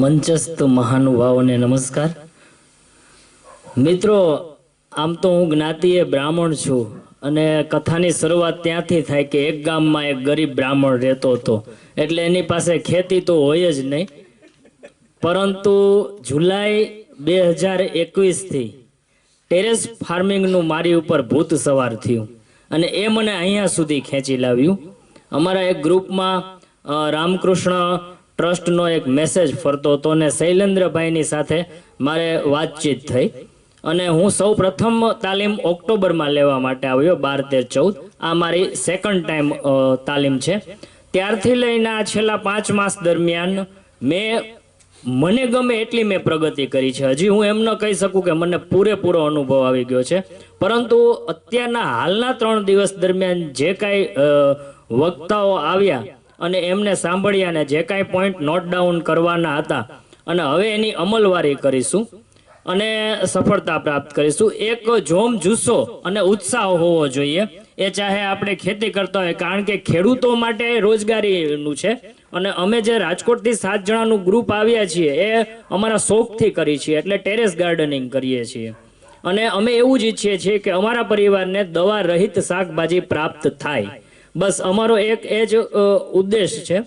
મંચસ્થ મહાનુભાવોને નમસ્કાર. મિત્રો, આમ તો હું જ્ઞાતિએ બ્રાહ્મણ છું અને કથાની શરૂઆત ત્યાંથી થાય કે એક ગામમાં એક ગરીબ બ્રાહ્મણ રહેતો હતો, એટલે એની પાસે ખેતી તો હોય જ નહીં. પરંતુ જુલાઈ 2021થી ટેરેસ ફાર્મિંગનું મારી ઉપર ભૂત સવાર થયું અને એ મને અહીંયા સુધી ખેંચી લાવ્યું. અમારા એક ગ્રુપમાં રામકૃષ્ણ ટ્રસ્ટનો એક મેસેજ ફરતો હતો અને શૈલેન્દ્રભાઈની સાથે મારે વાતચીત થઈ અને હું સૌ પ્રથમ તાલીમ ઓક્ટોબરમાં લેવા માટે આવ્યો, 12, 13, 14. આ મારી સેકન્ડ ટાઈમ તાલીમ છે. ત્યારથી લઈને આ છેલ્લા 5 માસ દરમિયાન મને ગમે એટલી મેં પ્રગતિ કરી છે. હજી હું એમ ન કહી શકું કે મને પૂરેપૂરો અનુભવ આવી ગયો છે, પરંતુ અત્યારના હાલના 3 દિવસ દરમિયાન જે કાંઈ વક્તાઓ આવ્યા અને એમને સાંભળ્યા ને જે કાંઈ પોઈન્ટ નોટ ડાઉન કરવાના હતા અને હવે એની અમલવારી કરીશું અને સફળતા પ્રાપ્ત કરીશું. એક જોમ જુસ્સો અને ઉત્સાહ હોવો જોઈએ, એ ચાહે આપણે ખેતી કરતા હોય, કારણ કે ખેડૂતો માટે રોજગારીનું છે. અને અમે જે રાજકોટથી 7 જણાનું ગ્રુપ આવ્યા છીએ એ અમારા શોખથી કરી છીએ, એટલે ટેરેસ ગાર્ડનિંગ કરીએ છીએ અને અમે એવું જ ઈચ્છીએ છીએ કે અમારા પરિવારને દવા રહિત શાકભાજી પ્રાપ્ત થાય. બસ અમારો એક એ જ ઉદ્દેશ છે.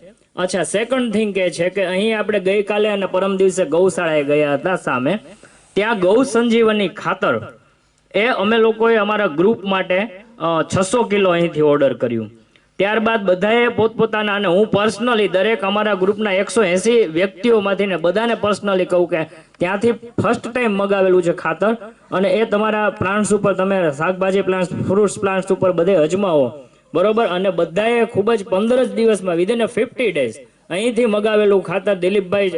અચ્છા, સેકન્ડ થિંગ એ છે કે અહીં આપણે ગઈકાલે અને પરમ દિવસે ગૌશાળાએ ગયા હતા સામે, ત્યાં ગૌ સંજીવની ખાતર એ અમે લોકોએ અમારા ગ્રુપ માટે 600 કિલો અહીંથી ઓર્ડર કર્યું. ત્યારબાદ બધાએ પોતપોતાના, અને હું પર્સનલી દરેક અમારા ગ્રુપના 180 વ્યક્તિઓમાંથી ને બધાને પર્સનલી કહું કે ત્યાંથી ફર્સ્ટ ટાઈમ મગાવેલું છે ખાતર, અને એ તમારા પ્લાન્ટ્સ ઉપર, તમે શાકભાજી પ્લાન્ટ્સ, ફ્રૂટ્સ પ્લાન્ટ્સ ઉપર બધે અજમાવો, બરોબર. અને બધાએ ખૂબ જ 15 જ દિવસમાં, વિધિન 50 days અહીંથી મગાવેલું ખાતર દિલીપભાઈ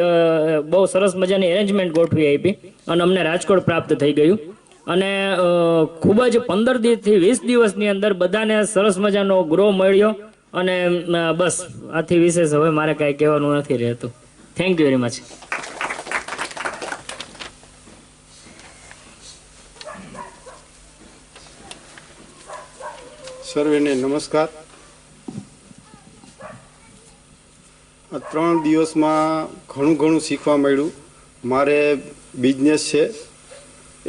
બહુ સરસ મજાની એરેન્જમેન્ટ ગોઠવી આપી અને અમને રાજકોટ પ્રાપ્ત થઈ ગયું. અને ખૂબ જ 15 થી 20 દિવસની અંદર બધાને સરસ મજાનો ગ્રો મળ્યો. અને બસ આથી વિશેષ હવે મારે કાંઈ કહેવાનું નથી રહેતું. Thank you very much. સર્વેને નમસ્કાર. આ 3 દિવસમાં ઘણું શીખવા મળ્યું. મારે બિઝનેસ છે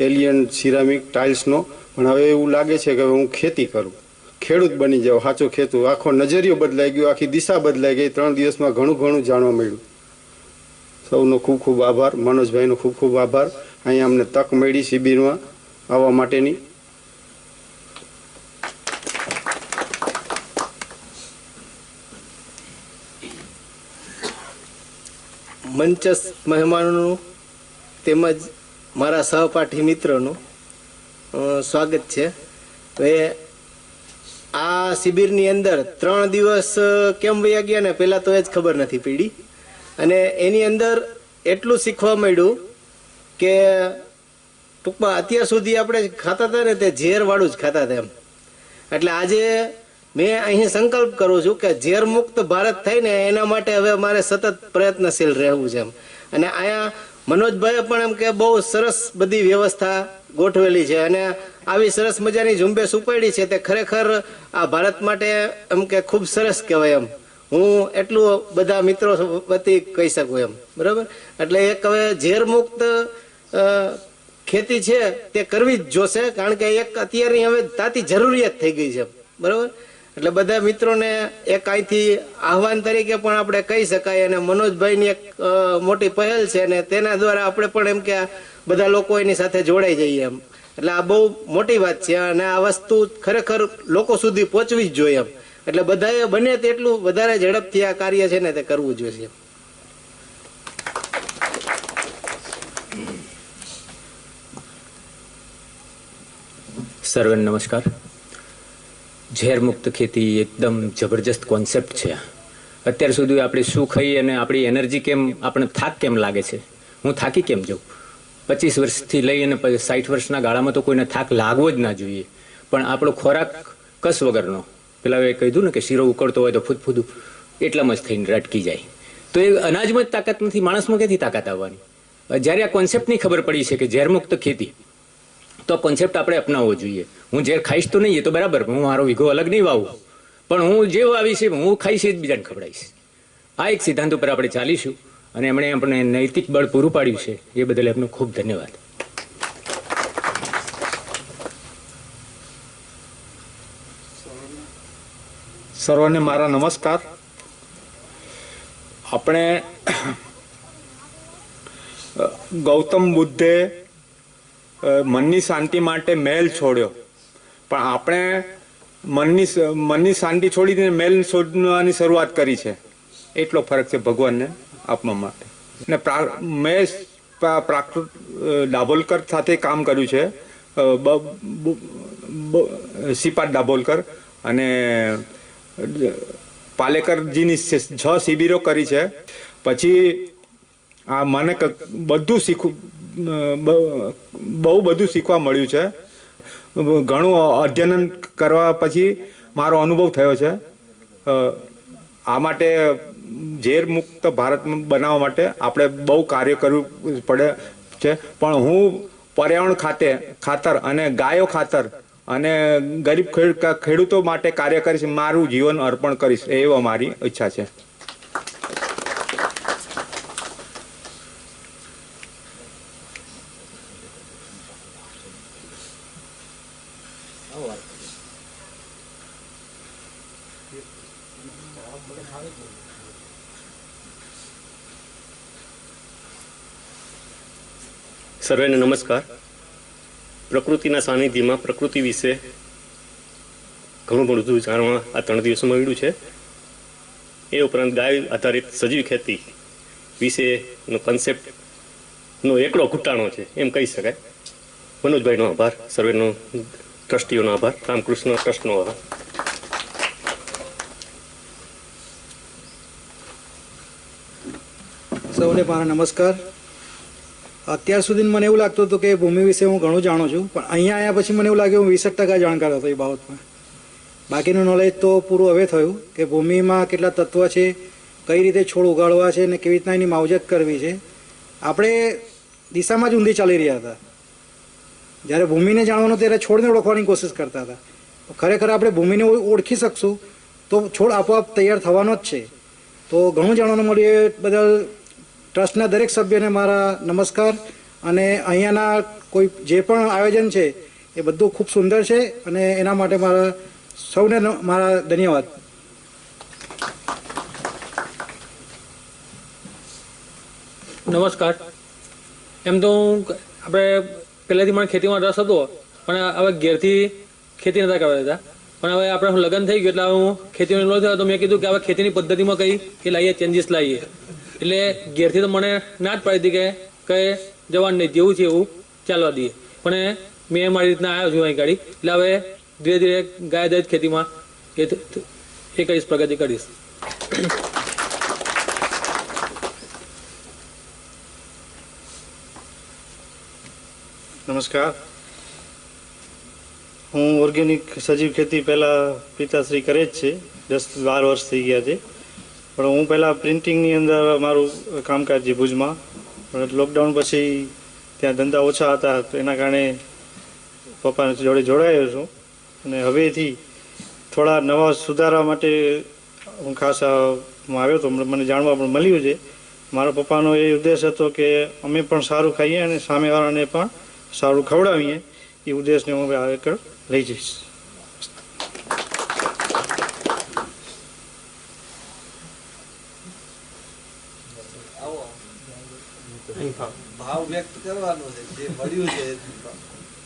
એલિયન સિરામિક ટાઇલ્સનો, પણ હવે એવું લાગે છે કે હવે હું ખેતી કરું, ખેડૂત બની જાઉં, સાચો ખેડૂત. આખો નજરિયો બદલાઈ ગયો, આખી દિશા બદલાઈ ગઈ. 3 દિવસમાં ઘણું જાણવા મળ્યું. સૌનો ખૂબ આભાર. મનોજભાઈનો ખૂબ આભાર. અહીંયા અમને તક મળી શિબિરમાં આવવા માટેની. મંચસ્થ મહેમાનોનું તેમજ મારા સહપાઠી મિત્રોનું સ્વાગત છે. હવે આ શિબિરની અંદર 3 દિવસ કેમ વયા ગયા ને પહેલાં તો એ જ ખબર નથી પડી. અને એની અંદર એટલું શીખવા મળ્યું કે ટૂંકમાં અત્યાર સુધી આપણે ખાતા હતા ને તે ઝેરવાળું જ ખાતા હતા એમ. એટલે આજે મેં અહીં સંકલ્પ કરું છું કે ઝેર મુક્ત ભારત થાય ને એના માટે હવે મારે સતત પ્રયત્નશીલ રહેવું છે એમ. અને અહીંયા મનોજભાઈએ પણ એમ કે બહુ સરસ બધી વ્યવસ્થા ગોઠવેલી છે અને આવી સરસ મજાની ઝુંબેશ ઉપાડી છે, તે ખરેખર આ ભારત માટે એમ કે ખૂબ સરસ કહેવાય એમ. હું એટલું બધા મિત્રો વતી કહી શકું એમ, બરાબર. એટલે એક હવે ઝેર મુક્ત ખેતી છે તે કરવી જ જોશે, કારણ કે એક અત્યારની હવે તાતી જરૂરિયાત થઈ ગઈ છે, બરાબર. એટલે બધા મિત્રોને એક અહીંથી આહવાન તરીકે પણ આપણે કહી શકાય. અને મનોજભાઈની એક મોટી પહેલ છે અને તેના દ્વારા આપણે પણ એમ કે બધા લોકો એની સાથે જોડાઈ જઈએ એમ. એટલે આ બહુ મોટી વાત છે અને આ વસ્તુ ખરેખર લોકો સુધી પહોંચવી જ જોઈએ એમ. એટલે બધાએ બને તેટલું વધારે ઝડપથી આ કાર્ય છે ને તે કરવું જોઈએ. સર્વેને નમસ્કાર. ઝેર મુક્ત ખેતી એકદમ જબરજસ્ત કોન્સેપ્ટ છે. અત્યાર સુધી આપણે શું ખાઈએ અને આપણી એનર્જી કેમ, આપણે થાક કેમ લાગે છે, હું થાકી કેમ જાઉં. 25 વર્ષથી લઈ અને 60 વર્ષના ગાળામાં તો કોઈને થાક લાગવો જ ના જોઈએ. પણ આપણો ખોરાક કસ વગરનો, પેલા એ કહ્યું ને કે શીરો ઉકળતો હોય તો ફૂદફૂદું એટલામાં જ થઈને રટકી જાય. તો એ અનાજમાં જ તાકાત નથી, માણસમાં ક્યાંથી તાકાત આવવાની. જ્યારે આ કોન્સેપ્ટની ખબર પડી છે કે ઝેર મુક્ત ખેતી, તો કોન્સેપ્ટ આપણે અપનાવવો જોઈએ. હું ઝેર ખાઈશ તો નહીં, એ તો બરાબર, હું મારો વીઘો અલગ નહીં વાવું, પણ હું જે વાવીશ હું ખાઈશ એ જ બીજાને ખવડાવીશ. આ એક સિદ્ધાંત ઉપર આપણે ચાલીશું અને એમણે આપણે નૈતિક બળ પૂરું પાડ્યું છે એ બદલ એમનો ખૂબ ધન્યવાદ. સર્વને મારા નમસ્કાર. આપણે ગૌતમ બુદ્ધે મનની શાંતિ માટે મહેલ છોડ્યો, પણ આપણે મનની શાંતિ છોડીને મહેલ છોડવાની શરૂઆત કરી છે. એટલો ફરક છે ભગવાનને આપવા માટે. ને મેં પ્રાકૃત દાભોલકર સાથે કામ કર્યું છે, શ્રીપાદ દાભોલકર અને પાલેકરજીની 6 શિબિરો કરી છે. પછી આ મને બધું બહુ બધું શીખવા મળ્યું છે. ઘણું અધ્યયન કરવા પછી મારો અનુભવ થયો છે. આ માટે ઝેર મુક્ત ભારત બનાવવા માટે આપણે બહુ કાર્ય કરવું પડે છે. પણ હું પર્યાવરણ ખાતર અને ગાયો ખાતર અને ગરીબ ખેડૂતો માટે કાર્ય કરીશ, મારું જીવન અર્પણ કરીશ, એવી મારી ઈચ્છા છે. સર્વેને નમસ્કાર. પ્રકૃતિના સાનિધ્યમાં પ્રકૃતિ વિશે ઘણું બધું જાણવા આ 3 દિવસોમાં મળ્યું છે. એ ઉપરાંત ગાય આધારિત સજીવ ખેતી વિશેનો કન્સેપ્ટનો એકડો ઘૂંટાણો છે એમ કહી શકાય. મનોજભાઈનો આભાર, સર્વેનો ટ્રસ્ટીઓનો આભાર, રામકૃષ્ણ ટ્રસ્ટનો આભાર. સૌને મારા નમસ્કાર. અત્યાર સુધી મને એવું લાગતું હતું કે ભૂમિ વિશે હું ઘણું જાણું છું, પણ અહીંયા આવ્યા પછી મને એવું લાગ્યું હું 20% જાણકાર હતો એ બાબતમાં. બાકીનું નોલેજ તો પૂરું હવે થયું કે ભૂમિમાં કેટલા તત્વ છે, કઈ રીતે છોડ ઉગાડવા છે અને કેવી રીતના એની માવજત કરવી છે. આપણે દિશામાં જ ઊંધી ચાલી રહ્યા હતા. જ્યારે ભૂમિને જાણવાનું ત્યારે છોડને ઓળખવાની કોશિશ કરતા હતા. ખરેખર આપણે ભૂમિને ઓળખી શકશું તો છોડ આપોઆપ તૈયાર થવાનો જ છે. તો ઘણું જાણવાનું મળ્યું. એ બદલ ટ્રસ્ટના દરેક સભ્યને મારા નમસ્કાર. અને અહીંયાના કોઈ જે પણ આયોજન છે એ બધું ખૂબ સુંદર છે અને એના માટે મારા સૌને મારા ધન્યવાદ. નમસ્કાર. એમ તો આપણે પહેલાંથી મને ખેતીમાં રસ હતો, પણ હવે ઘેરથી ખેતી નતા કરવા દેતા. પણ હવે આપણે લગ્ન થઈ ગયું એટલે હું ખેતીનો લો થયો, તો મેં કીધું કે હવે ખેતીની પદ્ધતિમાં કંઈ એ લાવીએ, ચેન્જીસ લાવીએ. એટલે ઘેરથી તો મને ના જ પાડી હતી કે જવાનું નહીં, જેવું છે એવું ચાલવા દઈએ. પણ મેં મારી રીતના આવ્યો છું અહીં ગાડી. એટલે હવે ધીરે ધીરે ગાય આધારિત ખેતીમાં એ કરીશ, પ્રગતિ કરીશ. નમસ્કાર. હું ઓર્ગેનિક સજીવ ખેતી પહેલાં પિતાશ્રી કરે જ છે, 10-12 વર્ષ થઈ ગયા છે. પણ હું પહેલાં પ્રિન્ટિંગની અંદર મારું કામકાજ છે ભુજમાં. પણ લોકડાઉન પછી ત્યાં ધંધા ઓછા હતા, તો એના કારણે પપ્પા જોડે જોડાયો છું. અને હવેથી થોડા નવા સુધારા માટે હું ખાસ આવ્યો હતો. મને જાણવા પણ મળ્યું છે. મારા પપ્પાનો એ ઉદ્દેશ હતો કે અમે પણ સારું ખાઈએ અને સામેવાળાને પણ સારું ખવડાવીએ. એ ઉદ્દેશને હું હવે આગળ લઈ જઈશ. ભાવ વ્યક્ત કરવાનો છે, જે મળ્યું છે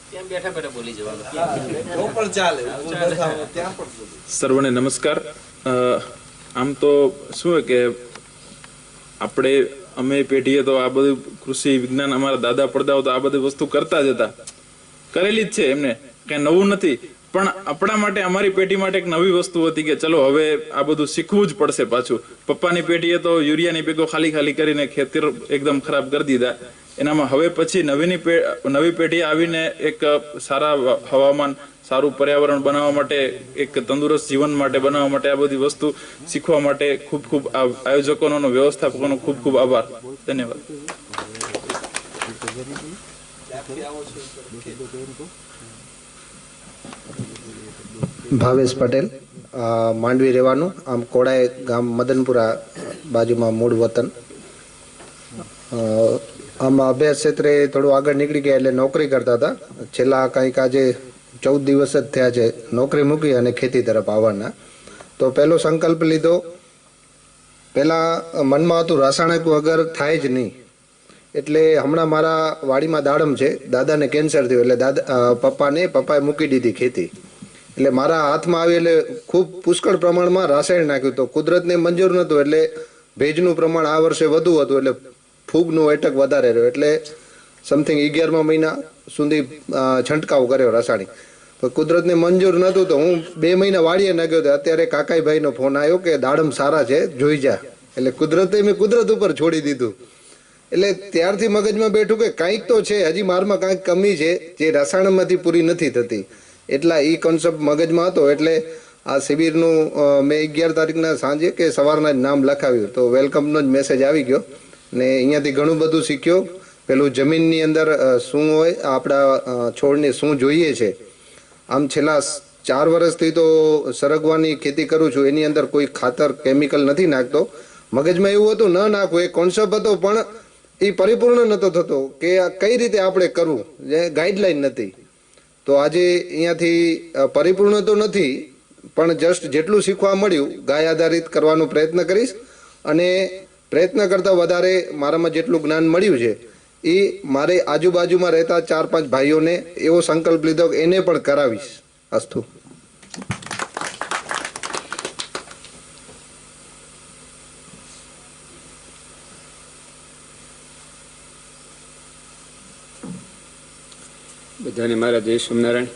ત્યાં બેઠા બેઠા બોલી જવાનું, તો પણ ચાલે. ત્યાં પણ સર્વને નમસ્કાર. આમ તો શું કે અમે પેઢીએ તો આ બધું કૃષિ વિજ્ઞાન, અમારા દાદા પડદાઓ તો આ બધી વસ્તુ કરતા જ હતા, કરેલી જ છે, એમને કઈ નવું નથી. પણ આપણા માટે, અમારી પેઢી માટે એક નવી વસ્તુ હતી કે ચલો હવે આ બધું શીખવું જ પડશે પાછું. પપ્પાની પેઢીએ તો યુરિયાની બેગો ખાલી કરીને ખેતર એકદમ ખરાબ કરી દીધા. એનામાં હવે પછી નવી પેઢી આવીને એક સારા હવામાન, સારું પર્યાવરણ બનાવવા માટે, એક તંદુરસ્ત જીવન માટે બનાવવા માટે આ બધી વસ્તુ શીખવા માટે ખૂબ ખૂબ આયોજકોનો, વ્યવસ્થાપકોનો ખૂબ ખૂબ આભાર. ધન્યવાદ. ભાવેશ પટેલ, માંડવી રહેવાનું, આમ કોડાય ગામ, મદનપુરા બાજુમાં મૂળ વતન. આમાં અભ્યાસ ક્ષેત્રે થોડું આગળ નીકળી ગયા એટલે નોકરી કરતા હતા. છેલ્લા કંઈક આજે 14 દિવસ જ થયા છે નોકરી મૂકી અને ખેતી તરફ આવવાના. તો પહેલો સંકલ્પ લીધો, પહેલાં મનમાં હતું રાસાયણિક વગર થાય જ નહીં. એટલે હમણાં મારા વાડીમાં દાડમ છે, દાદાને કેન્સર થયું એટલે પપ્પાએ મૂકી દીધી ખેતી. એટલે મારા હાથમાં આવી એટલે ખૂબ પુષ્કળ પ્રમાણમાં રાસાયણ નાખ્યું. તો કુદરતને મંજૂર નહોતું એટલે ભેજનું પ્રમાણ આ વર્ષે વધુ હતું એટલે ફૂગનું એટક વધારે રહ્યો. એટલે સમથિંગ 11મા મહિના સુધી છંટકાવ કર્યો રાસાયણિક. તો કુદરતને મંજૂર નહોતું તો હું 2 મહિના વાડીએ નાખ્યો. તો અત્યારે કાકાઈભાઈનો ફોન આવ્યો કે દાડમ સારા છે, જોઈ જા. એટલે મેં કુદરત ઉપર છોડી દીધું. એટલે ત્યારથી મગજમાં બેઠું કે કંઈક તો છે, હજી મારમાં કાંઈક કમી છે જે રસાયણમાંથી પૂરી નથી થતી. એટલા એ કોન્સેપ્ટ મગજમાં હતો. એટલે આ શિબિરનું મેં 11 તારીખના સાંજે કે સવારના જ નામ લખાવ્યું. તો વેલકમનો જ મેસેજ આવી ગયો ને અહીંયાથી ઘણું બધું શીખ્યો. પેલું જમીનની અંદર શું હોય, આપણા છોડને શું જોઈએ છે. આમ છેલ્લા 4 વર્ષથી તો સરગવાની ખેતી કરું છું, એની અંદર કોઈ ખાતર કેમિકલ નથી નાખતો. મગજમાં એવું હતું ન નાખવું, એ કોન્સેપ્ટ હતો, પણ એ પરિપૂર્ણ નહોતો થતો કે આ કઈ રીતે આપણે કરવું, જે ગાઈડલાઈન નથી. તો આજે અહીંયાથી પરિપૂર્ણ તો નથી, પણ જસ્ટ જેટલું શીખવા મળ્યું ગાય આધારિત કરવાનો પ્રયત્ન કરીશ. અને પ્રયત્ન કરતાં વધારે મારામાં જેટલું જ્ઞાન મળ્યું છે એ મારે આજુબાજુમાં રહેતા 4-5 ભાઈઓને એવો સંકલ્પ લીધો કે એને પણ કરાવીશ. અસ્તુ. બધાને મારા જય સ્વામિનારાયણ.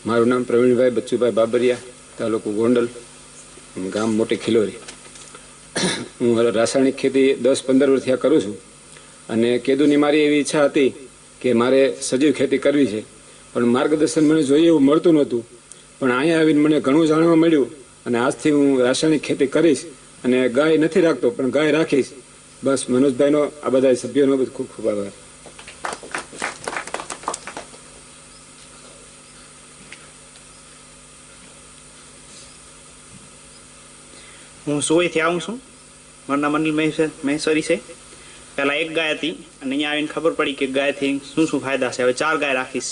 મારું નામ પ્રવીણભાઈ બચ્ચુભાઈ બાબરિયા, તાલુકો ગોંડલ, ગામ મોટી ખિલોરી. હું રાસાયણિક ખેતી 10-15 વર્ષથી કરું છું. અને કેદુની મારી એવી ઈચ્છા હતી કે મારે સજીવ ખેતી કરવી છે, પણ માર્ગદર્શન મને જોઈએ એવું મળતું નહોતું. પણ અહીંયા આવીને મને ઘણું જાણવા મળ્યું અને આજથી હું રાસાયણિક ખેતી કરીશ. અને ગાય નથી રાખતો પણ ગાય રાખીશ. બસ મનોજભાઈનો, આ બધા સભ્યોનો ખૂબ ખૂબ આભાર. હું સોયથી આવું છું. મારું નામ અનિલ મહેશ્વરી છે. પહેલાં 1 ગાય હતી અને અહીંયા આવીને ખબર પડી કે ગાયથી શું શું ફાયદા છે. હવે 4 ગાય રાખીશ.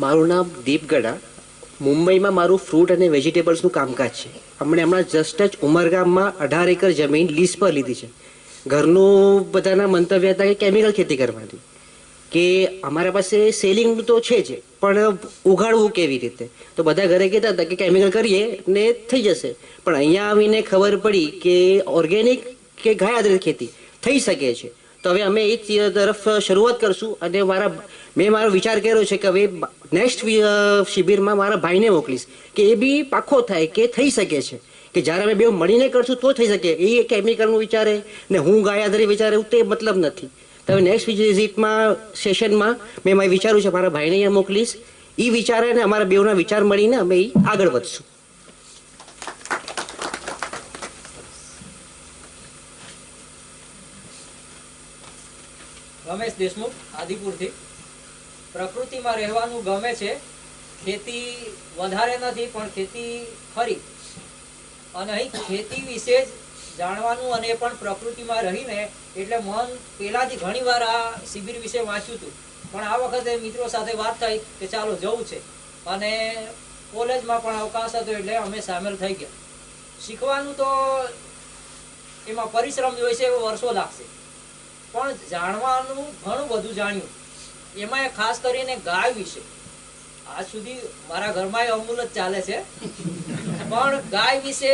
મારું નામ દીપ ગડા. મુંબઈમાં મારું ફ્રૂટ અને વેજીટેબલ્સનું કામકાજ છે. હમણાં જસ્ટ જ ઉમરગામમાં 18 એકર જમીન લીઝ પર લીધી છે. ઘરનું બધાના મંતવ્ય હતા કે કેમિકલ ખેતી કરવાની, કે અમારા પાસે સેલિંગ તો છે જ, પણ ઉગાડવું કેવી રીતે. તો બધા ઘરે કહેતા હતા કે કેમિકલ કરીએ ને થઈ જશે. પણ અહીંયા આવીને ખબર પડી કે ઓર્ગેનિક કે ગાય આધારિત ખેતી થઈ શકે છે. તો હવે અમે એ તરફ શરૂઆત કરશું. અને મેં મારો વિચાર કર્યો છે કે હવે નેક્સ્ટ શિબિરમાં મારા ભાઈને મોકલીશ કે એ બી પાખો થાય કે થઈ શકે છે, કે જ્યારે અમે બે મળીને કરશું તો થઈ શકે. એ કેમિકલનું વિચારે ને હું ગાય આધારિત વિચારે તે મતલબ નથી. તો હવે નેક્સ્ટ વિઝિટમાં સેશનમાં મેં મારે વિચાર્યું છે મારા ભાઈને અહીંયા મોકલીશ. એ વિચારે ને અમારા બેઉના વિચાર મળીને અમે આગળ વધશું. રમેશ દેશમુખ, આદિપુરથી. પ્રકૃતિમાં રહેવાનું ગમે છે. ખેતી વધારે નથી પણ ખેતી ખરી. અને અહીં ખેતી વિશે જ જાણવાનું અને પણ પ્રકૃતિમાં રહીને એટલે મન પહેલાથી ઘણી વાર આ શિબિર વિશે વાંચ્યું હતું, પણ આ વખતે મિત્રો સાથે વાત થઈ કે ચાલો જવું છે. અને કોલેજમાં પણ અવકાશ હતો એટલે અમે સામેલ થઈ ગયા. શીખવાનું તો એમાં પરિશ્રમ જોઈશે, એવો વર્ષો લાગશે, પણ જાણવાનું ઘણું બધું જાણ્યું. એમાં ખાસ કરીને ગાય વિશે આજ સુધી મારા ઘરમાં અમૂલ જ ચાલે છે, પણ ગાય વિશે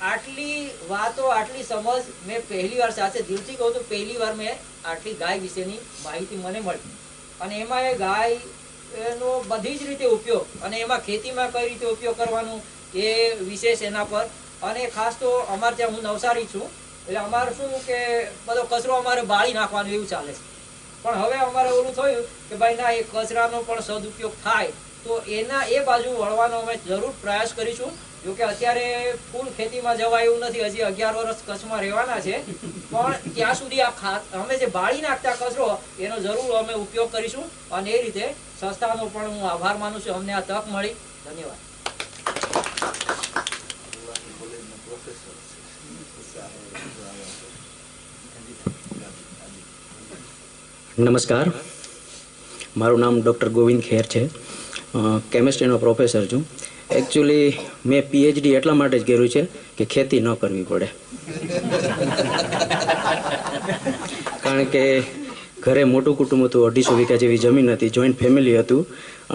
આટલી વાતો, આટલી સમજ મેં પહેલી વાર, સાથે દિલથી કહું તો પહેલી વાર મેં આટલી ગાય વિશેની માહિતી મને મળી. અને એમાં એ ગાયનો બધી જ રીતે ઉપયોગ અને એમાં ખેતીમાં કઈ રીતે ઉપયોગ કરવાનું એ વિશેષ એના પર. અને ખાસ તો અમારે ત્યાં, હું નવસારી છું એટલે અમારે શું કે બધો કચરો અમારે બાળી નાખવાનો એવું ચાલે છે. પણ હવે અમારે ઓલું થયું કે ભાઈ ના, એ કચરાનો પણ સદુપયોગ થાય તો એના એ બાજુ વળવાનો અમે જરૂર પ્રયાસ કરીશું. જોકે અત્યારે ફૂલ ખેતીમાં જવાય એવું નથી, હજી 11 વર્ષ કચ્છમાં રહેવાના છે, પણ ત્યાં સુધી આ અમે જે બાળી નાખતા કચરો એનો જરૂર અમે ઉપયોગ કરીશું અને એ રીતે સંસ્થાનો પણ હું આભાર માનું છું, અમને આ તક મળી. ધન્યવાદ. નમસ્કાર, મારું નામ ડૉક્ટર ગોવિંદ ખેર છે, કેમિસ્ટ્રીનો પ્રોફેસર છું. એકચ્યુઅલી મેં પીએચડી એટલા માટે જ કર્યું છે કે ખેતી ન કરવી પડે, કારણ કે ઘરે મોટું કુટુંબ હતું, 250 વીઘા જેવી જમીન હતી, જોઈન્ટ ફેમિલી હતું,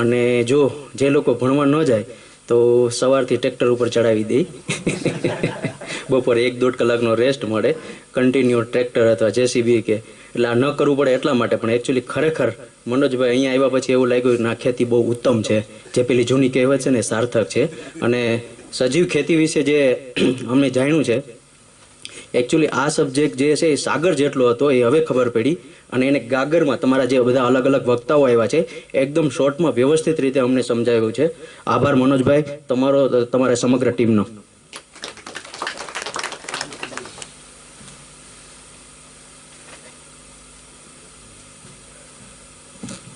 અને જો જે લોકો ભણવા ન જાય તો સવારથી ટ્રેક્ટર ઉપર ચડાવી દે, બપોરે 1-1.5 કલાકનો રેસ્ટ મળે, કન્ટિન્યુ ટ્રેક્ટર અથવા જેસીબી કે, એટલે આ ન કરવું પડે એટલા માટે. પણ એકચ્યુઅલી ખરેખર મનોજભાઈ અહીંયા આવ્યા પછી એવું લાગ્યું કે આ ખેતી બહુ ઉત્તમ છે, જે પેલી જૂની કહેવત છે ને સાર્થક છે. અને સજીવ ખેતી વિશે જે અમને જાણ્યું છે, એકચ્યુઅલી આ સબ્જેક્ટ જે છે એ સાગર જેટલો હતો એ હવે ખબર પડી, અને એને ગાગરમાં તમારા જે બધા અલગ અલગ વક્તાઓ આવ્યા છે એકદમ શોર્ટમાં વ્યવસ્થિત રીતે અમને સમજાવ્યું છે. આભાર મનોજભાઈ તમારા સમગ્ર ટીમનો.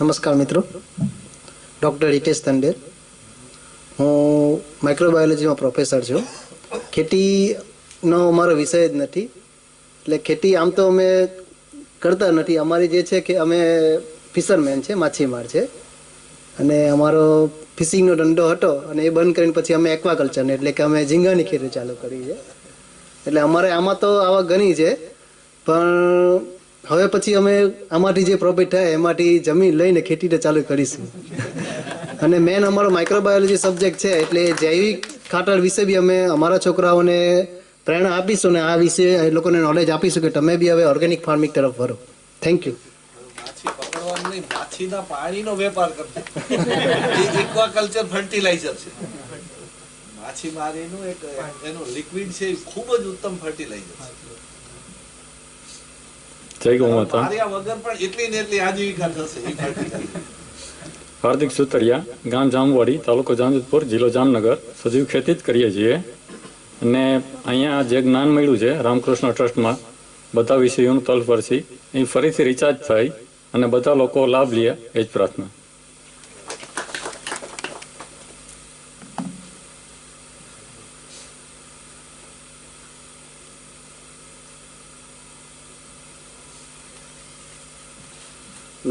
નમસ્કાર મિત્રો, ડૉક્ટર હિતેશ તંડેર, હું માઇક્રોબાયોલોજીમાં પ્રોફેસર છું. ખેતીનો અમારો વિષય જ નથી, એટલે ખેતી આમ તો અમે કરતા નથી. અમારી જે છે કે અમે ફિશરમેન છે, માછીમાર છે, અને અમારો ફિશિંગનો ધંધો હતો અને એ બંધ કરીને પછી અમે એક્વાકલ્ચરને એટલે કે અમે ઝીંગાની ખેતી ચાલુ કરી છે. એટલે અમારે આમાં તો આવક ઘણી છે, પણ હવે પછી અમે આમાંથી જે પ્રોફિટ થાય એમાંથી જમીન લઈને ખેતી તો ચાલુ કરીશું. અને મેન અમારો માઇક્રોબાયોલોજી સબ્જેક્ટ છે, એટલે જૈવિક ખાતર વિશે બી અમે અમારા છોકરાઓને પ્રેરણા આપીશું ને આ વિશે એ લોકોને નોલેજ આપીશું કે તમે બી હવે ઓર્ગેનિક ફાર્મિંગ તરફ વળો. Thank you. માછી પકડવાનું નહીં, માછીના પાણીનો વેપાર કરજો. એક્વાકલ્ચર ફર્ટિલાઇઝર છે, માછીમારીનું એક એનું લિક્વિડ છે, ખૂબ જ ઉત્તમ ફર્ટિલાઇઝર છે. માર્યા વગર પણ એટલી ને એટલી આજીવિકા થશે એ ફર્ટિલાઇઝર. હાર્દિક સુતરિયા, ગામ જામવાડી, તાલુકો જામજોધપુર, જિલ્લો જામનગર. સજીવ ખેતી જ કરીએ છીએ, અને અહીંયા જે જ્ઞાન મળ્યું છે રામકૃષ્ણ ટ્રસ્ટમાં બધા વિષયોનું તલપરથી એ ફરીથી રિચાર્જ થાય અને બધા લોકો લાભ લે એ જ પ્રાર્થના.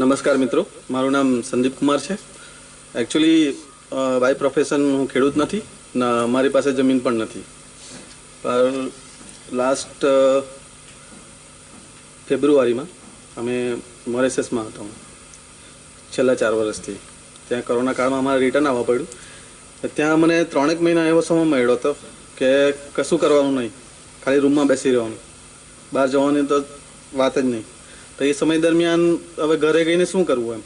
નમસ્કાર મિત્રો, મારું નામ સંદીપ કુમાર છે. એકચ્યુઅલી બાય પ્રોફેશન હું ખેડૂત નથી ને મારી પાસે જમીન પણ નથી, પણ લાસ્ટ ફેબ્રુઆરીમાં અમે મોરેશિયસમાં હતા છેલ્લા 4 વર્ષથી. ત્યાં કોરોના કાળમાં અમારે રિટર્ન આવવા પડ્યું. ત્યાં મને 3 મહિના એવો સમય મળ્યો હતો કે કશું કરવાનું નહીં, ખાલી રૂમમાં બેસી રહેવાનું, બહાર જવાની તો વાત જ નહીં. તો એ સમય દરમિયાન હવે ઘરે ગઈને શું કરવું એમ,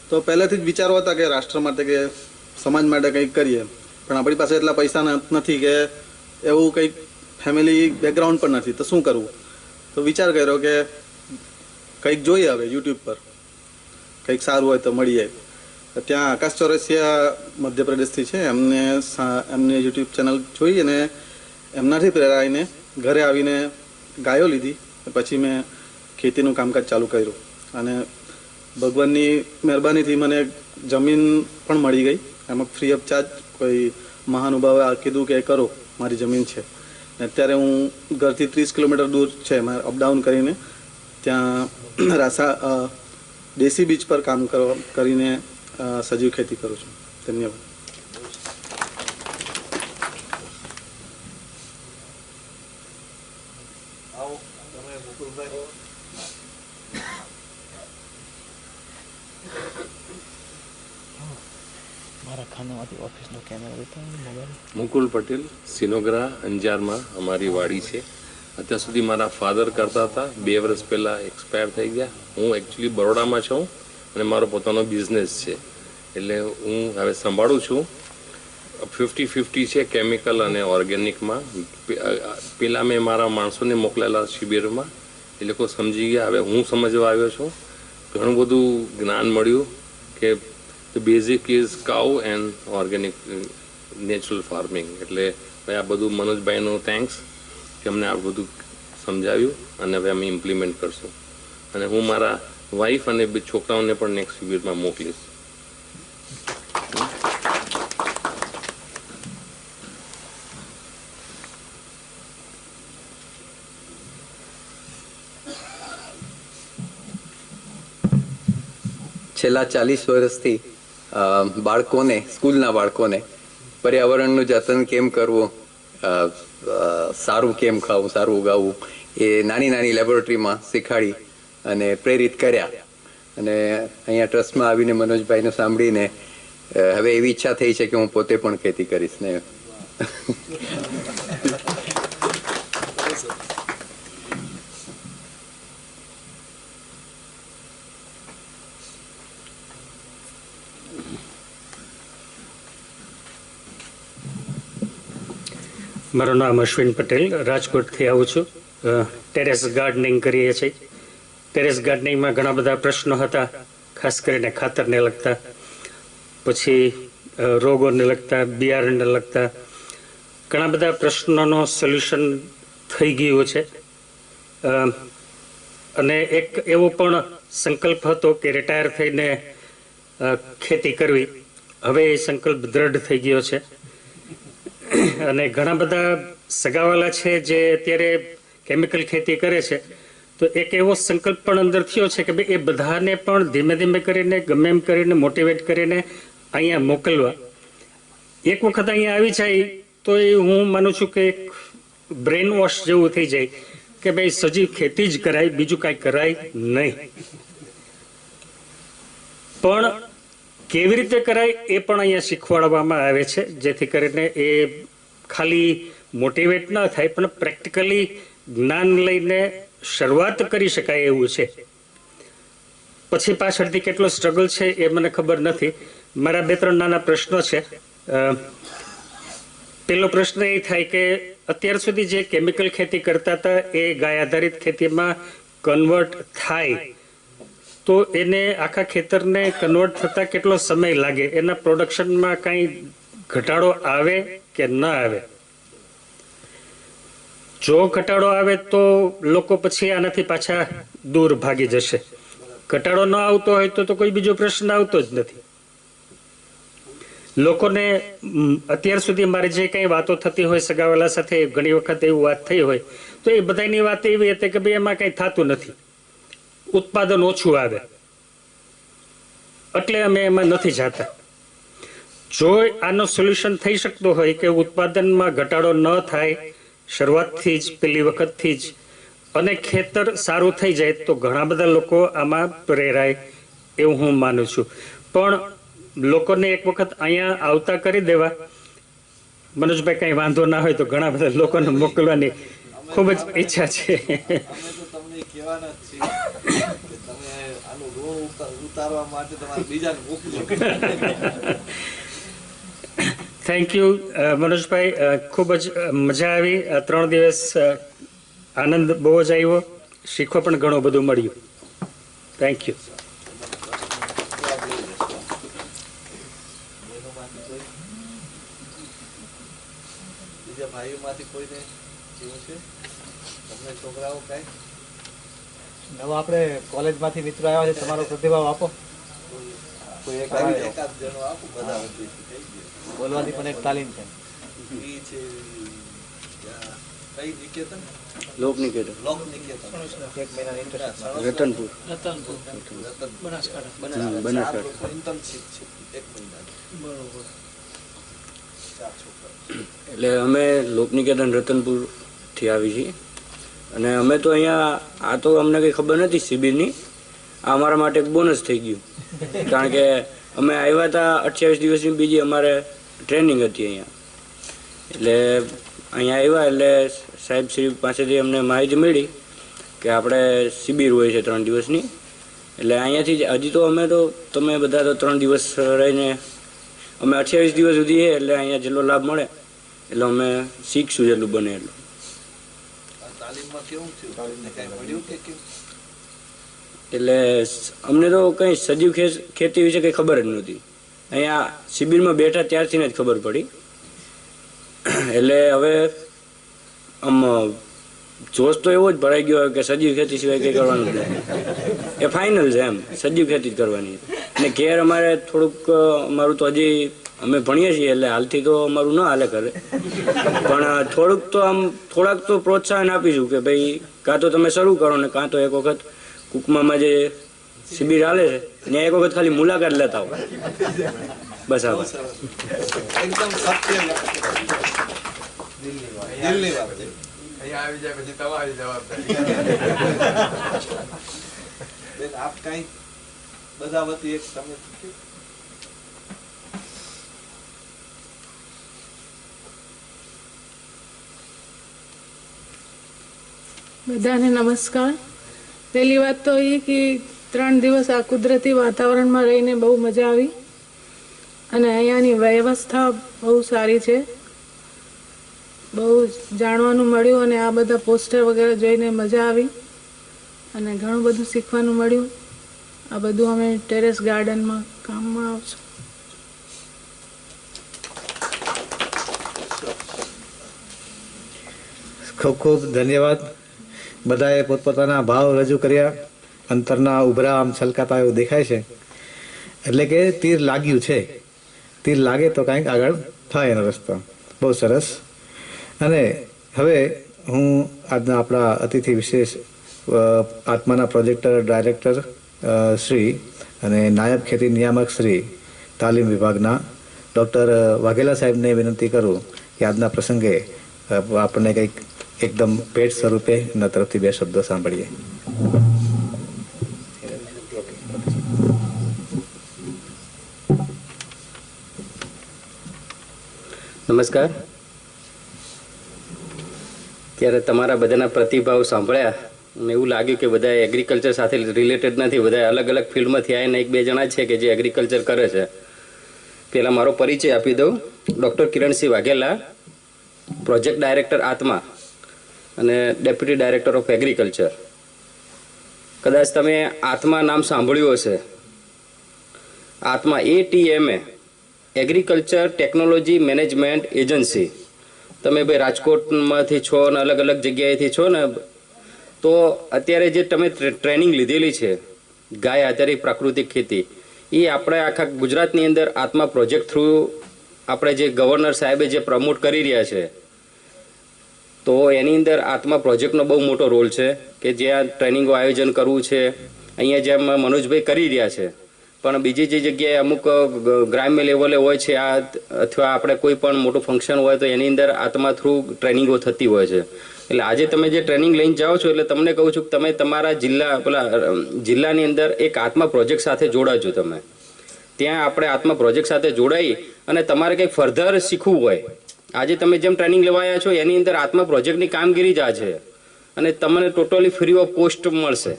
તો પહેલેથી જ વિચારો હતા કે રાષ્ટ્ર માટે કે સમાજ માટે કંઈક કરીએ, પણ આપણી પાસે એટલા પૈસા નથી કે એવું કંઈક ફેમિલી બેકગ્રાઉન્ડ પણ નથી, તો શું કરવું. તો વિચાર કર્યો કે કંઈક જોઈએ હવે યુટ્યુબ પર કંઈક સારું હોય તો મળીએ. ત્યાં આકાશ ચોરસિયા મધ્યપ્રદેશથી છે, એમને યુટ્યુબ ચેનલ જોઈ અને એમનાથી પ્રેરાઈને ઘરે આવીને ગાયો લીધી. પછી મેં ખેતીનું કામકાજ ચાલુ કર્યું અને ભગવાનની મહેરબાનીથી મને જમીન પણ મળી ગઈ. એમાં ફ્રી ઓફ ચાર્જ કોઈ મહાનુભાવે કીધું કે કરો, મારી જમીન છે. અત્યારે હું ઘરથી 30 કિલોમીટર દૂર છે મારે અપડાઉન કરીને ત્યાં દેશી બીચ પર કામ કરીને સજીવ ખેતી કરું છું. ધન્યવાદ. મુકુલ પટેલ, સિનોગ્રા અંજારમાં અમારી વાડી છે. અત્યાર સુધી મારા ફાધર કરતા હતા, 2 વર્ષ પહેલાં એક્સપાયર થઈ ગયા. હું એકચ્યુઅલી બરોડામાં છું અને મારો પોતાનો બિઝનેસ છે, એટલે હું હવે સંભાળું છું. 50-50 છે કેમિકલ અને ઓર્ગેનિકમાં. પહેલાં મેં મારા માણસોને મોકલેલા શિબિરમાં, એ લોકો સમજી ગયા. હવે હું સમજવા આવ્યો છું, ઘણું બધું જ્ઞાન મળ્યું કે the basic is cow and organic natural farming. એટલે ભાઈ આ બધું મનોજભાઈનું થેન્ક્સ કે અમને આ બધું સમજાવ્યું અને હવે અમે ઇમ્પ્લિમેન્ટ કરશું. અને હું મારા વાઈફ અને બે છોકરાઓને પણ નેક્સ્ટ શિબિરમાં મોકલીશ. છેલ્લા 40 વર્ષથી બાળકોને, સ્કૂલના બાળકોને પર્યાવરણનું જતન કેમ કરવું, સારું કેમ ખાવું, સારું ઉગાવવું, એ નાની નાની લેબોરેટરીમાં શીખવાડી અને પ્રેરિત કર્યા. અને અહીંયા ટ્રસ્ટમાં આવીને મનોજભાઈને સાંભળીને હવે એવી ઈચ્છા થઈ છે કે હું પોતે પણ ખેતી કરીશ ને. મારું નામ અશ્વિન પટેલ, રાજકોટથી આવું છું. ટેરેસ ગાર્ડનિંગ કરીએ છીએ. ટેરેસ ગાર્ડનિંગમાં ઘણા બધા પ્રશ્નો હતા, ખાસ કરીને ખાતરને લગતા, પછી રોગોને લગતા, બિયારણને લગતા ઘણા બધા પ્રશ્નોનો સોલ્યુશન થઈ ગયું છે. અને એક એવો પણ સંકલ્પ હતો કે રિટાયર થઈને ખેતી કરવી. હવે એ સંકલ્પ દ્રઢ થઈ ગયો છે. અને ઘણા બધા સગાવાલા છે જે અત્યારે કેમિકલ ખેતી કરે છે, તો એક એવો સંકલ્પ પણ અંદર થયો છે કે ભાઈ એ બધાને પણ ધીમે ધીમે કરીને, ગમે એમ કરીને, મોટિવેટ કરીને અહીંયા મોકલવા. એક વખત અહીંયા આવી જાય તો એ હું માનું છું કે એક બ્રેન વોશ જેવું થઈ જાય કે ભાઈ સજીવ ખેતી જ કરાય, બીજું કાંઈ કરાય નહીં. પણ કેવી રીતે કરાય એ પણ અહીંયા શીખવાડવામાં આવે છે, જેથી કરીને એ ખાલી મોટિવેટ ન થાય પણ પ્રેક્ટિકલી જ્ઞાન લઈને શરૂઆત કરી શકાય એવું છે. પછી પાછળથી કેટલો સ્ટ્રગલ છે એ મને ખબર નથી. મારા 2-3 નાના પ્રશ્નો છે. પહેલો પ્રશ્ન એ થાય કે અત્યાર સુધી જે કેમિકલ ખેતી કરતા હતા એ ગાય આધારિત ખેતીમાં કન્વર્ટ થાય તો એને આખા ખેતરને કન્વર્ટ થતાં કેટલો સમય લાગે? એના પ્રોડક્શનમાં કાંઈ ઘટાડો આવે કે ન આવે? જો ઘટાડો આવે તો લોકો પછી આનાથી પાછા દૂર ભાગી જશે. ઘટાડો ન આવતો હોય તો કોઈ બીજો પ્રશ્ન આવતો જ નથી. લોકોને અત્યાર સુધી મારી જે કંઈ વાતો થતી હોય સગાવાલા સાથે, ઘણી વખત એવું વાત થઈ હોય તો એ બધાની વાત એવી હતી કે ભાઈ એમાં કંઈ થતું નથી, ઉત્પાદન ઓછું આવે એટલે અમે એમાં નથી જતા. જો આનો સોલ્યુશન થઈ શકતો હોય કે ઉત્પાદનમાં ઘટાડો ન થાય શરૂઆતથી જ, પહેલી વખતથી જ, અને ખેતર સારું થઈ જાય તો ઘણા બધા લોકો આમાં પ્રેરાય એવું હું માનું છું. પણ લોકોને એક વખત અહીંયા આવતા કરી દેવા. મનોજભાઈ કંઈ વાંધો ના હોય તો ઘણા બધા લોકોને મોકલવાની ખૂબ જ ઈચ્છા છે. થેન્ક યુ મનોજભાઈ, ખૂબ જ મજા આવી. 3 દિવસ આનંદ બહુ જ આવ્યો, શીખવા પણ ઘણું બધું મળ્યું. Thank you. ભાઈઓમાંથી કોઈને એવું છે? તમને છોકરાઓ કઈ નવા આપણે કોલેજમાંથી મિત્રો આવ્યા છે, તમારો પ્રતિભાવ આપો. કોઈ એકાદ જણો આપો, બધા બોલવાની પણ એક તાલીમ છે. ઈ છે કઈ નિકેતન? લોકનિકેતન. લોકનિકેતન 1 મહિનાની ઇન્ટર્નશિપ. રતનપુર. બનાસકાંઠા ઇન્ટર્નશિપ છે 1 મહિનાની. બરોબર. એટલે અમે લોકનિકેતન રતનપુરથી આવી છીએ. અને અમે તો અહીંયા આ તો અમને કંઈ ખબર નથી શિબિરની. આ અમારા માટે એક બોનસ થઈ ગયું, કારણ કે અમે આવ્યા હતા 28 દિવસની બીજી અમારે ટ્રેનિંગ હતી અહીંયા. એટલે અહીંયા આવ્યા એટલે સાહેબ શ્રી પાસેથી અમને માહિતી મળી કે આપણે શિબિર હોય છે 3 દિવસની. એટલે અહીંયાથી હજી તો અમે તો તમે બધા તો 3 દિવસ રહીને અમે 28 દિવસ સુધી એટલે અહીંયા જેટલો લાભ મળે એટલે અમે શીખશું જેટલું બને એટલું. તાલીમમાં કેવું થયું? તમને કઈ મળ્યું કે કેમ? એટલે અમને તો કંઈ સજીવ ખેતી વિશે કંઈ ખબર જ નહોતી. અહીંયા શિબિરમાં બેઠા ત્યારથી જ ખબર પડી એટલે હવે આમ જોશ તો એવો જ ભરાઈ ગયો કે સજીવ ખેતી સિવાય કંઈ કરવાનું જ નહીં. એ ફાઇનલ છે એમ, સજીવ ખેતી જ કરવાની. અને ઘેર અમારે થોડુંક અમારું તો હજી અમે ભણીએ છીએ એટલે હાલથી તો અમારું ન હાલે ઘરે, પણ થોડાક તો પ્રોત્સાહન આપીશું કે ભાઈ કાં તો તમે શરૂ કરો ને કાં તો એક વખત કુકમામાં જે શિબિર હાલે છે ત્યાં એક વખત ખાલી મુલાકાત લેતા હો. બસ આ એકદમ સત્ય દિલની વાત છે. અહીંયા આવી જાય પછી તમારી જવાબદારી. બેન આપ કઈ બધા વતી એક તમે બધાને નમસ્કાર. પહેલી વાત તો એ કે 3 દિવસ આ કુદરતી વાતાવરણમાં રહીને બહુ મજા આવી અને અહીંયાની વ્યવસ્થા બહુ સારી છે. બહુ જાણવાનું મળ્યું અને આ બધા પોસ્ટર વગેરે જોઈને મજા આવી અને ઘણું બધું શીખવાનું મળ્યું. આ બધું અમે ટેરેસ ગાર્ડનમાં કામમાં આવશું. ખૂબ ખૂબ ધન્યવાદ. બધાએ પોતપોતાના ભાવ રજૂ કર્યા. અંતરના ઉભરા આમ છલકાતા એવું દેખાય છે, એટલે કે તીર લાગ્યું છે. તીર લાગે તો કાંઈક આગળ થાય એનો રસ્તો. બહુ સરસ. અને હવે હું આજના આપણા અતિથિ વિશેષ આત્માના પ્રોજેક્ટર ડાયરેક્ટર શ્રી અને નાયબ ખેતી નિયામક શ્રી તાલીમ વિભાગના ડૉક્ટર વાઘેલા સાહેબને વિનંતી કરું કે આજના પ્રસંગે આપણને કંઈક એકદમ ભેટ સ્વરૂપે એના તરફથી 2 શબ્દો સાંભળીએ. નમસ્કાર. ત્યારે તમારા બધાના પ્રતિભાવ સાંભળ્યા અને એવું લાગ્યું કે બધા એગ્રીકલ્ચર સાથે રિલેટેડ નથી, બધા અલગ અલગ ફિલ્ડમાંથી આવીને 1-2 જણા છે કે જે એગ્રીકલ્ચર કરે છે. પહેલાં મારો પરિચય આપી દઉં. Doctor Kiransinh Vaghela, project director આત્મા અને ડેપ્યુટી ડાયરેક્ટર ઓફ એગ્રીકલ્ચર. કદાચ તમે આત્મા નામ સાંભળ્યું હશે. આત્મા ATMA, agriculture technology management agency. તમે ભાઈ રાજકોટમાંથી છો અને અલગ અલગ જગ્યાએથી છો ને, તો અત્યારે જે તમે ટ્રેનિંગ લીધેલી છે ગાય આધારિત પ્રાકૃતિક ખેતી, એ આપણે આખા ગુજરાતની અંદર આત્મા પ્રોજેક્ટ થ્રુ આપણે જે ગવર્નર સાહેબે જે પ્રમોટ કરી રહ્યા છે, તો એની અંદર આત્મા પ્રોજેક્ટનો બહુ મોટો રોલ છે કે જ્યાં ટ્રેનિંગો આયોજન કરવું છે. અહીંયા જેમ મનોજભાઈ કરી રહ્યા છે, પણ બીજી જે જગ્યાએ અમુક ગ્રામ્ય લેવલે હોય છે આ, અથવા આપણે કોઈ પણ મોટું ફંક્શન હોય તો એની અંદર આત્મા થ્રુ ટ્રેનિંગો થતી હોય છે. એટલે આજે તમે જે ટ્રેનિંગ લઈને જાઓ છો, એટલે તમને કહું છું કે તમે તમારા જિલ્લાની અંદર એક આત્મા પ્રોજેક્ટ સાથે જોડાજો. તમે ત્યાં આપણે આત્મા પ્રોજેક્ટ સાથે જોડાઈ અને તમારે કંઈક ફર્ધર શીખવું હોય, આજે તમે જેમ ટ્રેનિંગ લેવાયા છો એની અંદર આત્મા પ્રોજેક્ટની કામગીરી જ આ છે અને તમને ટોટલી ફ્રી ઓફ કોસ્ટ મળશે.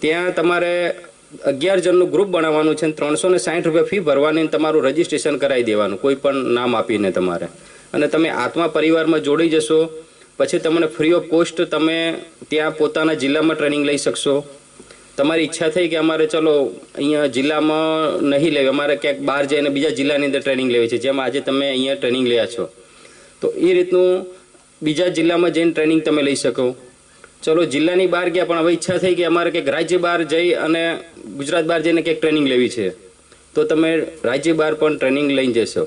ત્યાં તમારે 11 જણનું ગ્રુપ બનાવવાનું છે, 360 રૂપિયા ફી ભરવાની, તમારું રજીસ્ટ્રેશન કરાવી દેવાનું કોઈ પણ નામ આપીને તમારે, અને તમે આત્મા પરિવારમાં જોડી જશો. પછી તમને ફ્રી ઓફ કોસ્ટ તમે ત્યાં પોતાના જિલ્લામાં ટ્રેનિંગ લઈ શકશો. તમારી ઈચ્છા થઈ કે અમારે ચલો અહીંયા જિલ્લામાં નહીં લેવી, અમારે ક્યાંક બહાર જઈને બીજા જિલ્લાની અંદર ટ્રેનિંગ લેવી છે, જેમ આજે તમે અહીંયા ટ્રેનિંગ લયા છો, તો એ રીતનું બીજા જિલ્લામાં જઈને ટ્રેનિંગ તમે લઈ શકો. ચલો જિલ્લાની બહાર ગયા, પણ હવે ઈચ્છા થઈ કે અમારે કંઈક રાજ્ય બહાર જઈ અને ગુજરાત બહાર જઈને કંઈક ટ્રેનિંગ લેવી છે, તો તમે રાજ્ય બહાર પણ ટ્રેનિંગ લઈને જશો.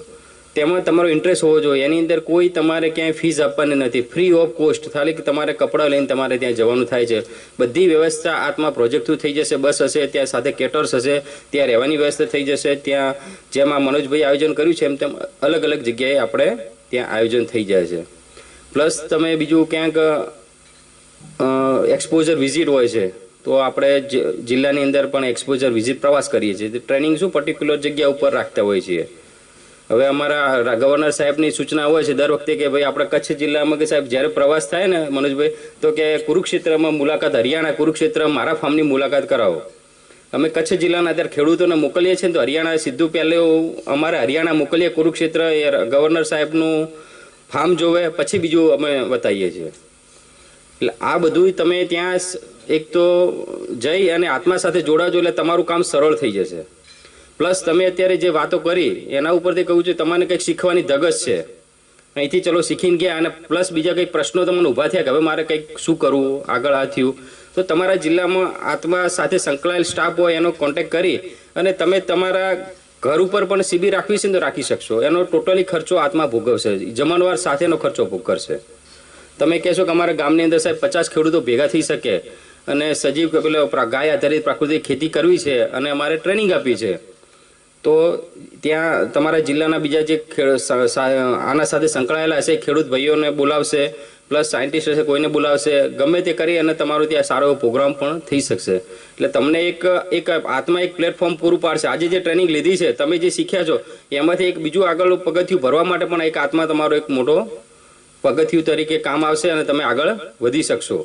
તેમાં તમારો ઇન્ટરેસ્ટ હોવો જોઈએ. એની અંદર કોઈ તમારે ક્યાંય ફીસ આપવાની નથી, ફ્રી ઓફ કોસ્ટ. ખાલી તમારે કપડાં લઈને તમારે ત્યાં જવાનું થાય છે. બધી વ્યવસ્થા આત્મા પ્રોજેક્ટ થ્રુ થઈ જશે. બસ હશે, ત્યાં સાથે કેટર્સ હશે, ત્યાં રહેવાની વ્યવસ્થા થઈ જશે. ત્યાં જેમ આ મનોજભાઈ આયોજન કર્યું છે એમ તેમ અલગ અલગ જગ્યાએ આપણે ત્યાં આયોજન થઈ જાય છે. પ્લસ તમે બીજું ક્યાંક એક્સપોઝર વિઝિટ હોય છે, તો આપણે જિલ્લાની અંદર પણ એક્સપોઝર વિઝિટ પ્રવાસ કરીએ છીએ. ટ્રેનિંગ શું પર્ટિક્યુલર જગ્યા ઉપર રાખતા હોઈએ છીએ. હવે અમારા ગવર્નર સાહેબની સૂચના હોય છે દર વખતે કે ભાઈ આપણે કચ્છ જિલ્લામાં કે સાહેબ જ્યારે પ્રવાસ થાય ને મનોજભાઈ, તો કે કુરુક્ષેત્રમાં મુલાકાત, હરિયાણા કુરુક્ષેત્ર મારા ફાર્મની મુલાકાત કરાવો. અમે કચ્છ જિલ્લાના અત્યારે ખેડૂતોને મોકલીએ છીએ, તો હરિયાણા સીધું પહેલું અમારે હરિયાણા મોકલીએ કુરુક્ષેત્ર, એ ગવર્નર સાહેબનું ફાર્મ જોવે, પછી બીજું અમે બતાવીએ છીએ. એટલે આ બધું તમે ત્યાં એક તો જઈ અને આત્મા સાથે જોડાજો, એટલે તમારું કામ સરળ થઈ જશે. પ્લસ તમે અત્યારે જે વાતો કરી એના ઉપરથી કહું છું, તમારે કંઈક શીખવાની ધગશ છે, અહીંથી ચલો શીખીને ગયા અને પ્લસ બીજા કંઈક પ્રશ્નો તમને ઊભા થયા કે હવે મારે કંઈક શું કરવું આગળ આ થયું, તો તમારા જિલ્લામાં આત્મા સાથે સંકળાયેલ સ્ટાફ હોય એનો કોન્ટેક્ટ કરી અને તમે તમારા ઘર ઉપર પણ શિબિર રાખવી છે તો રાખી શકશો. એનો ટોટલી ખર્ચો આત્મા ભોગવશે, જમણવાર સાથેનો ખર્ચો ભોગ કરશે. તમે કહેશો કે અમારા ગામની અંદર સાહેબ 50 ખેડૂતો ભેગા થઈ શકે અને સજીવ પેલો ગાય આધારિત પ્રાકૃતિક ખેતી કરવી છે અને અમારે ટ્રેનિંગ આપી છે, તો ત્યાં તમારા જિલ્લાના બીજા જે આના સાથે સંકળાયેલા હશે ખેડૂત ભાઈઓને બોલાવશે, પ્લસ સાયન્ટિસ્ટ હશે કોઈને બોલાવશે, ગમે તે કરી અને તમારો ત્યાં સારો એવો પ્રોગ્રામ પણ થઈ શકશે. એટલે તમને એક આત્મા એક પ્લેટફોર્મ પૂરું પાડશે. આજે જે ટ્રેનિંગ લીધી છે, તમે જે શીખ્યા છો એમાંથી એક બીજું આગળ પગથિયું ભરવા માટે પણ એક આત્મા તમારો એક મોટો પગથિયું તરીકે કામ આવશે અને તમે આગળ વધી શકશો.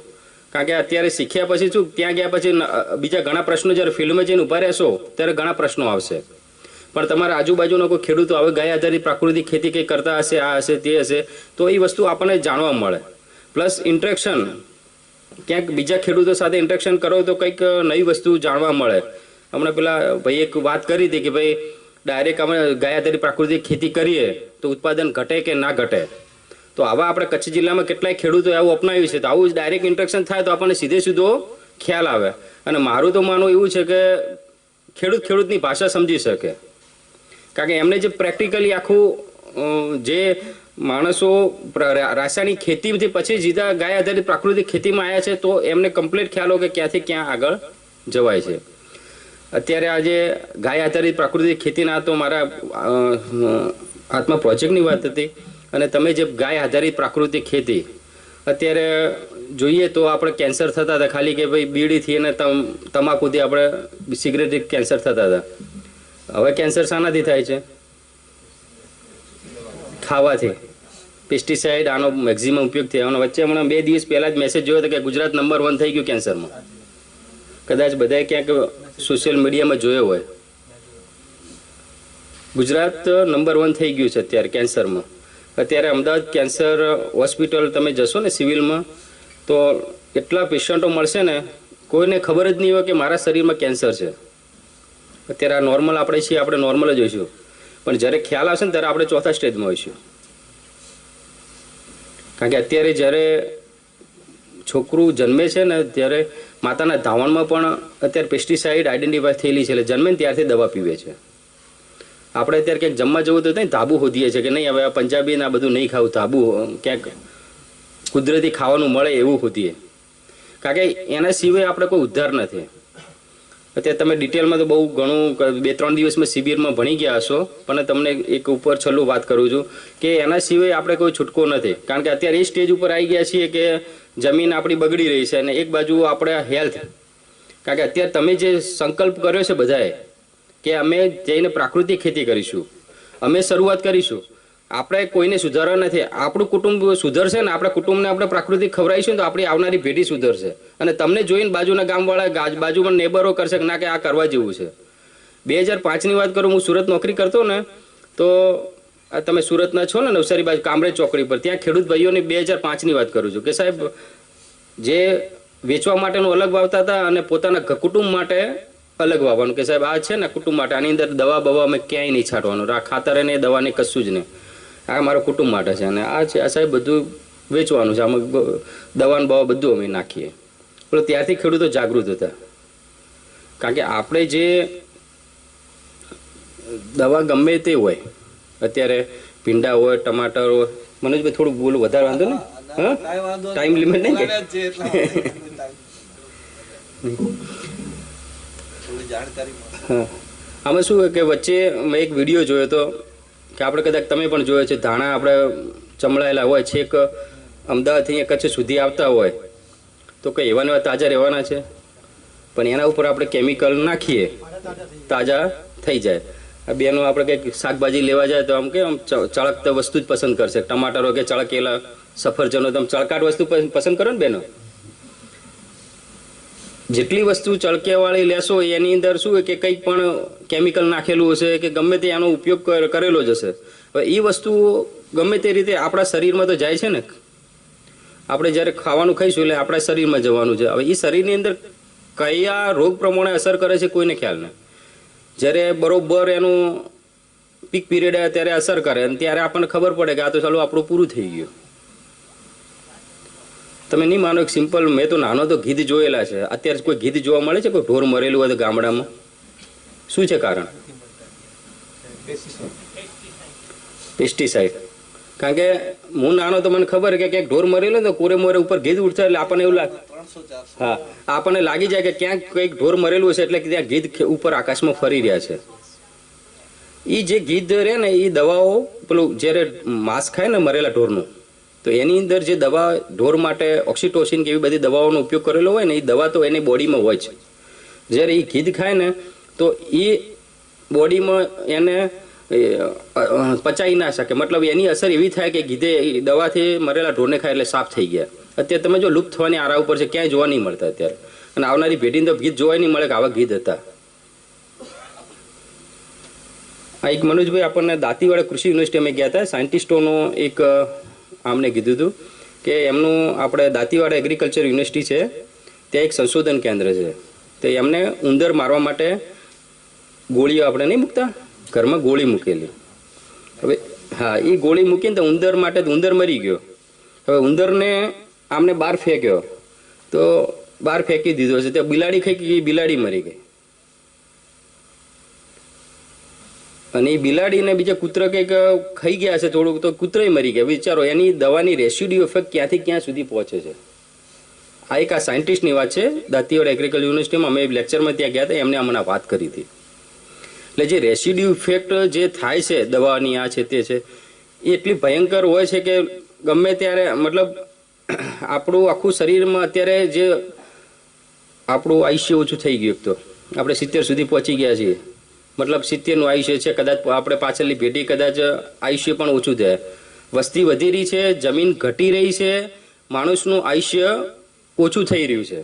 કારણ કે અત્યારે શીખ્યા પછી શું, ત્યાં ગયા પછી બીજા ઘણા પ્રશ્નો જ્યારે ફિલ્ડમાં જઈને ઊભા રહેશો ત્યારે ઘણા પ્રશ્નો આવશે, પણ તમારા આજુબાજુનો કોઈ ખેડૂતો હવે ગાય આધારિત પ્રાકૃતિક ખેતી કંઈ કરતા હશે, આ હશે તે હશે, તો એ વસ્તુ આપણને જાણવા મળે. પ્લસ ઇન્ટરેક્શન, ક્યાંક બીજા ખેડૂતો સાથે ઇન્ટરેક્શન કરો તો કંઈક નવી વસ્તુ જાણવા મળે. હમણાં પેલા ભાઈ એક વાત કરી હતી કે ભાઈ ડાયરેક્ટ અમે ગાય આધારિત પ્રાકૃતિક ખેતી કરીએ તો ઉત્પાદન ઘટે કે ના ઘટે, તો આવા આપણે કચ્છ જિલ્લામાં કેટલાય ખેડૂતો આવું અપનાવ્યું છે. તો આવું ડાયરેક્ટ ઇન્ટરેક્શન થાય તો આપણને સીધે સીધો ખ્યાલ આવે. અને મારું તો માનવું એવું છે કે ખેડૂતની ભાષા સમજી શકે, કારણ કે એમને જે પ્રેક્ટિકલી આખું જે માણસો રાસાયણિક ખેતીથી પછી સીધા ગાય આધારિત પ્રાકૃતિક ખેતીમાં આવ્યા છે, તો એમને કમ્પ્લીટ ખ્યાલ હોય કે ક્યાંથી ક્યાં આગળ જવાય છે. અત્યારે આજે ગાય આધારિત પ્રાકૃતિક ખેતીના તો મારા આત્મા પ્રોજેક્ટની વાત હતી. અને તમે જે ગાય આધારિત પ્રાકૃતિક ખેતી અત્યારે જોઈએ તો આપણે કેન્સર થતા હતા ખાલી કે ભાઈ બીડીથી અને તમાકુથી આપણે સિગરેટથી કેન્સર થતા હતા. હવે કેન્સર શાનાથી થાય છે? ખાવાથી. પેસ્ટિસાઇડ આનો મેક્સિમમ ઉપયોગ થયો. અને વચ્ચે હમણાં 2 દિવસ પહેલાં જ મેસેજ જોયો હતો કે ગુજરાત નંબર 1 થઈ ગયું કેન્સરમાં. કદાચ બધાએ ક્યાંક સોશિયલ મીડિયામાં જોયો હોય. ગુજરાત નંબર 1 થઈ ગયું છે અત્યારે કેન્સરમાં. અત્યારે અમદાવાદ કેન્સર હોસ્પિટલ તમે જશો ને સિવિલમાં, તો એટલા પેશન્ટો મળશે ને કોઈને ખબર જ નહીં હોય કે મારા શરીરમાં કેન્સર છે. અત્યારે આ નોર્મલ આપણે છીએ, આપણે નોર્મલ જ હોઈશું, પણ જ્યારે ખ્યાલ આવશે ને ત્યારે આપણે 4થા સ્ટેજમાં હોઈશું. કારણ કે અત્યારે જ્યારે છોકરું જન્મે છે ને ત્યારે માતાના ધાવણમાં પણ અત્યારે પેસ્ટિસાઇડ આઈડેન્ટિફાય થયેલી છે, એટલે જન્મે ને ત્યારથી દવા પીવે છે. આપણે અત્યારે ક્યાંક જમવા જવું તો ધાબુ શોધીએ છીએ કે નહીં હવે આ પંજાબી આ બધું નહીં ખાવું, ધાબુ ક્યાંક કુદરતી ખાવાનું મળે એવું શોધીએ, કારણ કે એના સિવાય આપણે કોઈ ઉદ્ધાર નથી. અત્યારે તમે ડિટેલમાં તો બહુ ઘણું 2-3 દિવસમાં શિબિરમાં ભણી ગયા હશો, પણ તમને એક ઉપર છેલ્લું વાત કરું છું કે એના સિવાય આપણે કોઈ છૂટકો નથી. કારણ કે અત્યારે એ સ્ટેજ ઉપર આવી ગયા છીએ કે જમીન આપણી બગડી રહી છે અને એક બાજુ આપણે હેલ્થ. કારણ કે અત્યારે તમે જે સંકલ્પ કર્યો છે બધાએ કે અમે જઈને પ્રાકૃતિક ખેતી કરીશું, અમે શરૂઆત કરીશું, આપણે કોઈને સુધારવા નથી. આપણું કુટુંબ સુધરશે ને આપણા કુટુંબને આપણે પ્રાકૃતિક ખવડાવીશું તો આપણી આવનારી પેઢી સુધરશે. અને તમને જોઈને બાજુના ગામવાળા બાજુમાં નેબરો કરશે કે ના કે આ કરવા જેવું છે. 2005ની વાત કરું, હું સુરત નોકરી કરતો ને, તો તમે સુરતના છો ને નવસારી બાજુ કામરેજ ચોકડી પર, ત્યાં ખેડૂત ભાઈઓની 2005ની વાત કરું છું કે સાહેબ જે વેચવા માટેનું અલગ વાવતા હતા અને પોતાના કુટુંબ માટે અલગ વાવવાનું કે સાહેબ આ છે ને કુટુંબ માટે, આની અંદર દવા બવા અમે ક્યાંય નહીં છાંટવાનું, આ ખાતર ને દવાની કશું જ નહીં, આ મારા કુટુંબ માટે છે. અને આ છે આ સાહેબ બધું વેચવાનું છે, આમાં દવાનું બવા બધું અમે નાખીએ. એટલે ત્યારથી ખેડૂતો જાગૃત હતા. કારણ કે આપણે જે દવા ગમે તે હોય, અત્યારે ભીંડા હોય, ટમાટર હોય, મનોજભાઈ થોડુંક બોલું વધારે વાંધો ને? હા, ટાઈમ લિમિટ નહીં કે હા. આમાં શું કે વચ્ચે મેં એક વિડીયો જોયો હતો કે આપણે કદાચ તમે પણ જોયો છે, ધાણા આપણે ચમડાયેલા હોય છે, એક અમદાવાદથી અહીંયા કચ્છ સુધી આવતા હોય તો કંઈ એવા ને એવા તાજા રહેવાના છે, પણ એના ઉપર આપણે કેમિકલ નાખીએ તાજા થઈ જાય. આ બેનો આપણે કંઈક શાકભાજી લેવા જાય તો આમ કે આમ ચળકતા વસ્તુ જ પસંદ કરશે, ટમાટરો કે ચળકેલા સફરજનો, તમે ચળકાટ વસ્તુ પસંદ કરો ને બેનો. જેટલી વસ્તુ ચળકેવાળી લેશો એની અંદર શું કે કંઈક પણ કેમિકલ નાખેલું હશે કે ગમે તે એનો ઉપયોગ કરેલો જ હશે. હવે એ વસ્તુ ગમે તે રીતે આપણા શરીરમાં તો જાય છે ને, આપણે જ્યારે ખાવાનું ખાઈશું એટલે આપણા શરીરમાં જવાનું છે. હવે એ શરીરની અંદર કયા રોગ પ્રમાણે અસર કરે છે કોઈને ખ્યાલ નહીં. જ્યારે બરોબર એનું પીક પીરિયડ ત્યારે અસર કરે અને ત્યારે આપણને ખબર પડે કે આ તો ચાલો આપણું પૂરું થઈ ગયું. તમે નહીં માનો એક સિમ્પલ, મેં તો નાનો તો ગીધ જોયેલા છે. અત્યારે કોઈ ગીધ જોવા મળે છે કોઈ ઢોર મરેલું હોય તો ગામડામાં? શું છે કારણ? પેસ્ટિસાઇડ. કારણ કે હું નાનો તો મને ખબર કે ક્યાંક ઢોર મરેલો તો કોરે મોરે ઉપર ગીધ ઉઠતા એટલે આપણને એવું લાગે, હા આપણને લાગી જાય કે ક્યાંક કંઈક ઢોર મરેલું છે એટલે ત્યાં ગીધ ઉપર આકાશમાં ફરી રહ્યા છે. એ જે ગીધ રહે ને એ દવાઓ પેલું જ્યારે માંસ ખાય ને મરેલા ઢોરનું, તો એની અંદર જે દવા ઢોર માટે ઓક્સિટોસિન કે એવી બધી દવાઓનો ઉપયોગ કરેલો હોય ને એ દવા તો એની બોડીમાં હોય છે. જ્યારે એ ગીધ ખાય ને તો એ બોડીમાં એને પચાવી ના શકે, મતલબ એની અસર એવી થાય કે ગીધે દવાથી મરેલા ઢોરને ખાય એટલે સાફ થઈ ગયા. અત્યારે તમે જો લુપ્ત થવાની આરા ઉપર છે, ક્યાંય જોવા નહીં મળતા અત્યારે. અને આવનારી પેઢીને તો ગીધ જોવા નહીં મળે કે આવા ગીધ હતા. આ એક મનોજભાઈ આપણને દાંતીવાડા કૃષિ યુનિવર્સિટી અમે ગયા હતા, સાયન્ટિસ્ટોનો એક આમને કીધું હતું કે એમનું આપણે દાંતીવાડા એગ્રીકલ્ચર યુનિવર્સિટી છે, ત્યાં એક સંશોધન કેન્દ્ર છે. તો એમને ઉંદર મારવા માટે ગોળીઓ આપણે નહીં મૂકતા, ઘરમાં ગોળી મૂકેલી. હવે હા, એ ગોળી મૂકીને તો ઉંદર માટે ઉંદર મરી ગયો. હવે ઉંદરને આમને બહાર ફેંક્યો તો બહાર ફેંકી દીધો છે, તો બિલાડી ખાઈ ગઈ, બિલાડી મરી ગઈ. અને એ બિલાડીને બીજા કૂતરા કંઈક ખાઈ ગયા છે થોડુંક, તો કૂતરાય મરી ગયા. વિચારો એની દવાની રેસિડ્યુ ઇફેક્ટ ક્યાંથી ક્યાં સુધી પહોંચે છે. આ એક આ સાયન્ટિસ્ટની વાત છે, દાંતીવાડા એગ્રીકલ્ચર યુનિવર્સિટીમાં અમે લેક્ચરમાં ત્યાં ગયા હતા, એમને અમને વાત કરી હતી. એટલે જે રેસિડ્યુ ઇફેક્ટ જે થાય છે દવાની આ છે તે છે, એ એટલી ભયંકર હોય છે કે ગમે ત્યારે મતલબ આપણું આખું શરીરમાં અત્યારે જે આપણું આયુષ્ય ઓછું થઈ ગયું. તો આપણે 70 સુધી પહોંચી ગયા છીએ, મતલબ 70નું આયુષ્ય છે. કદાચ આપણે પાછળની પેઢી કદાચ આયુષ્ય પણ ઓછું થાય. વસ્તી વધી રહી છે, જમીન ઘટી રહી છે, માણસનું આયુષ્ય ઓછું થઈ રહ્યું છે.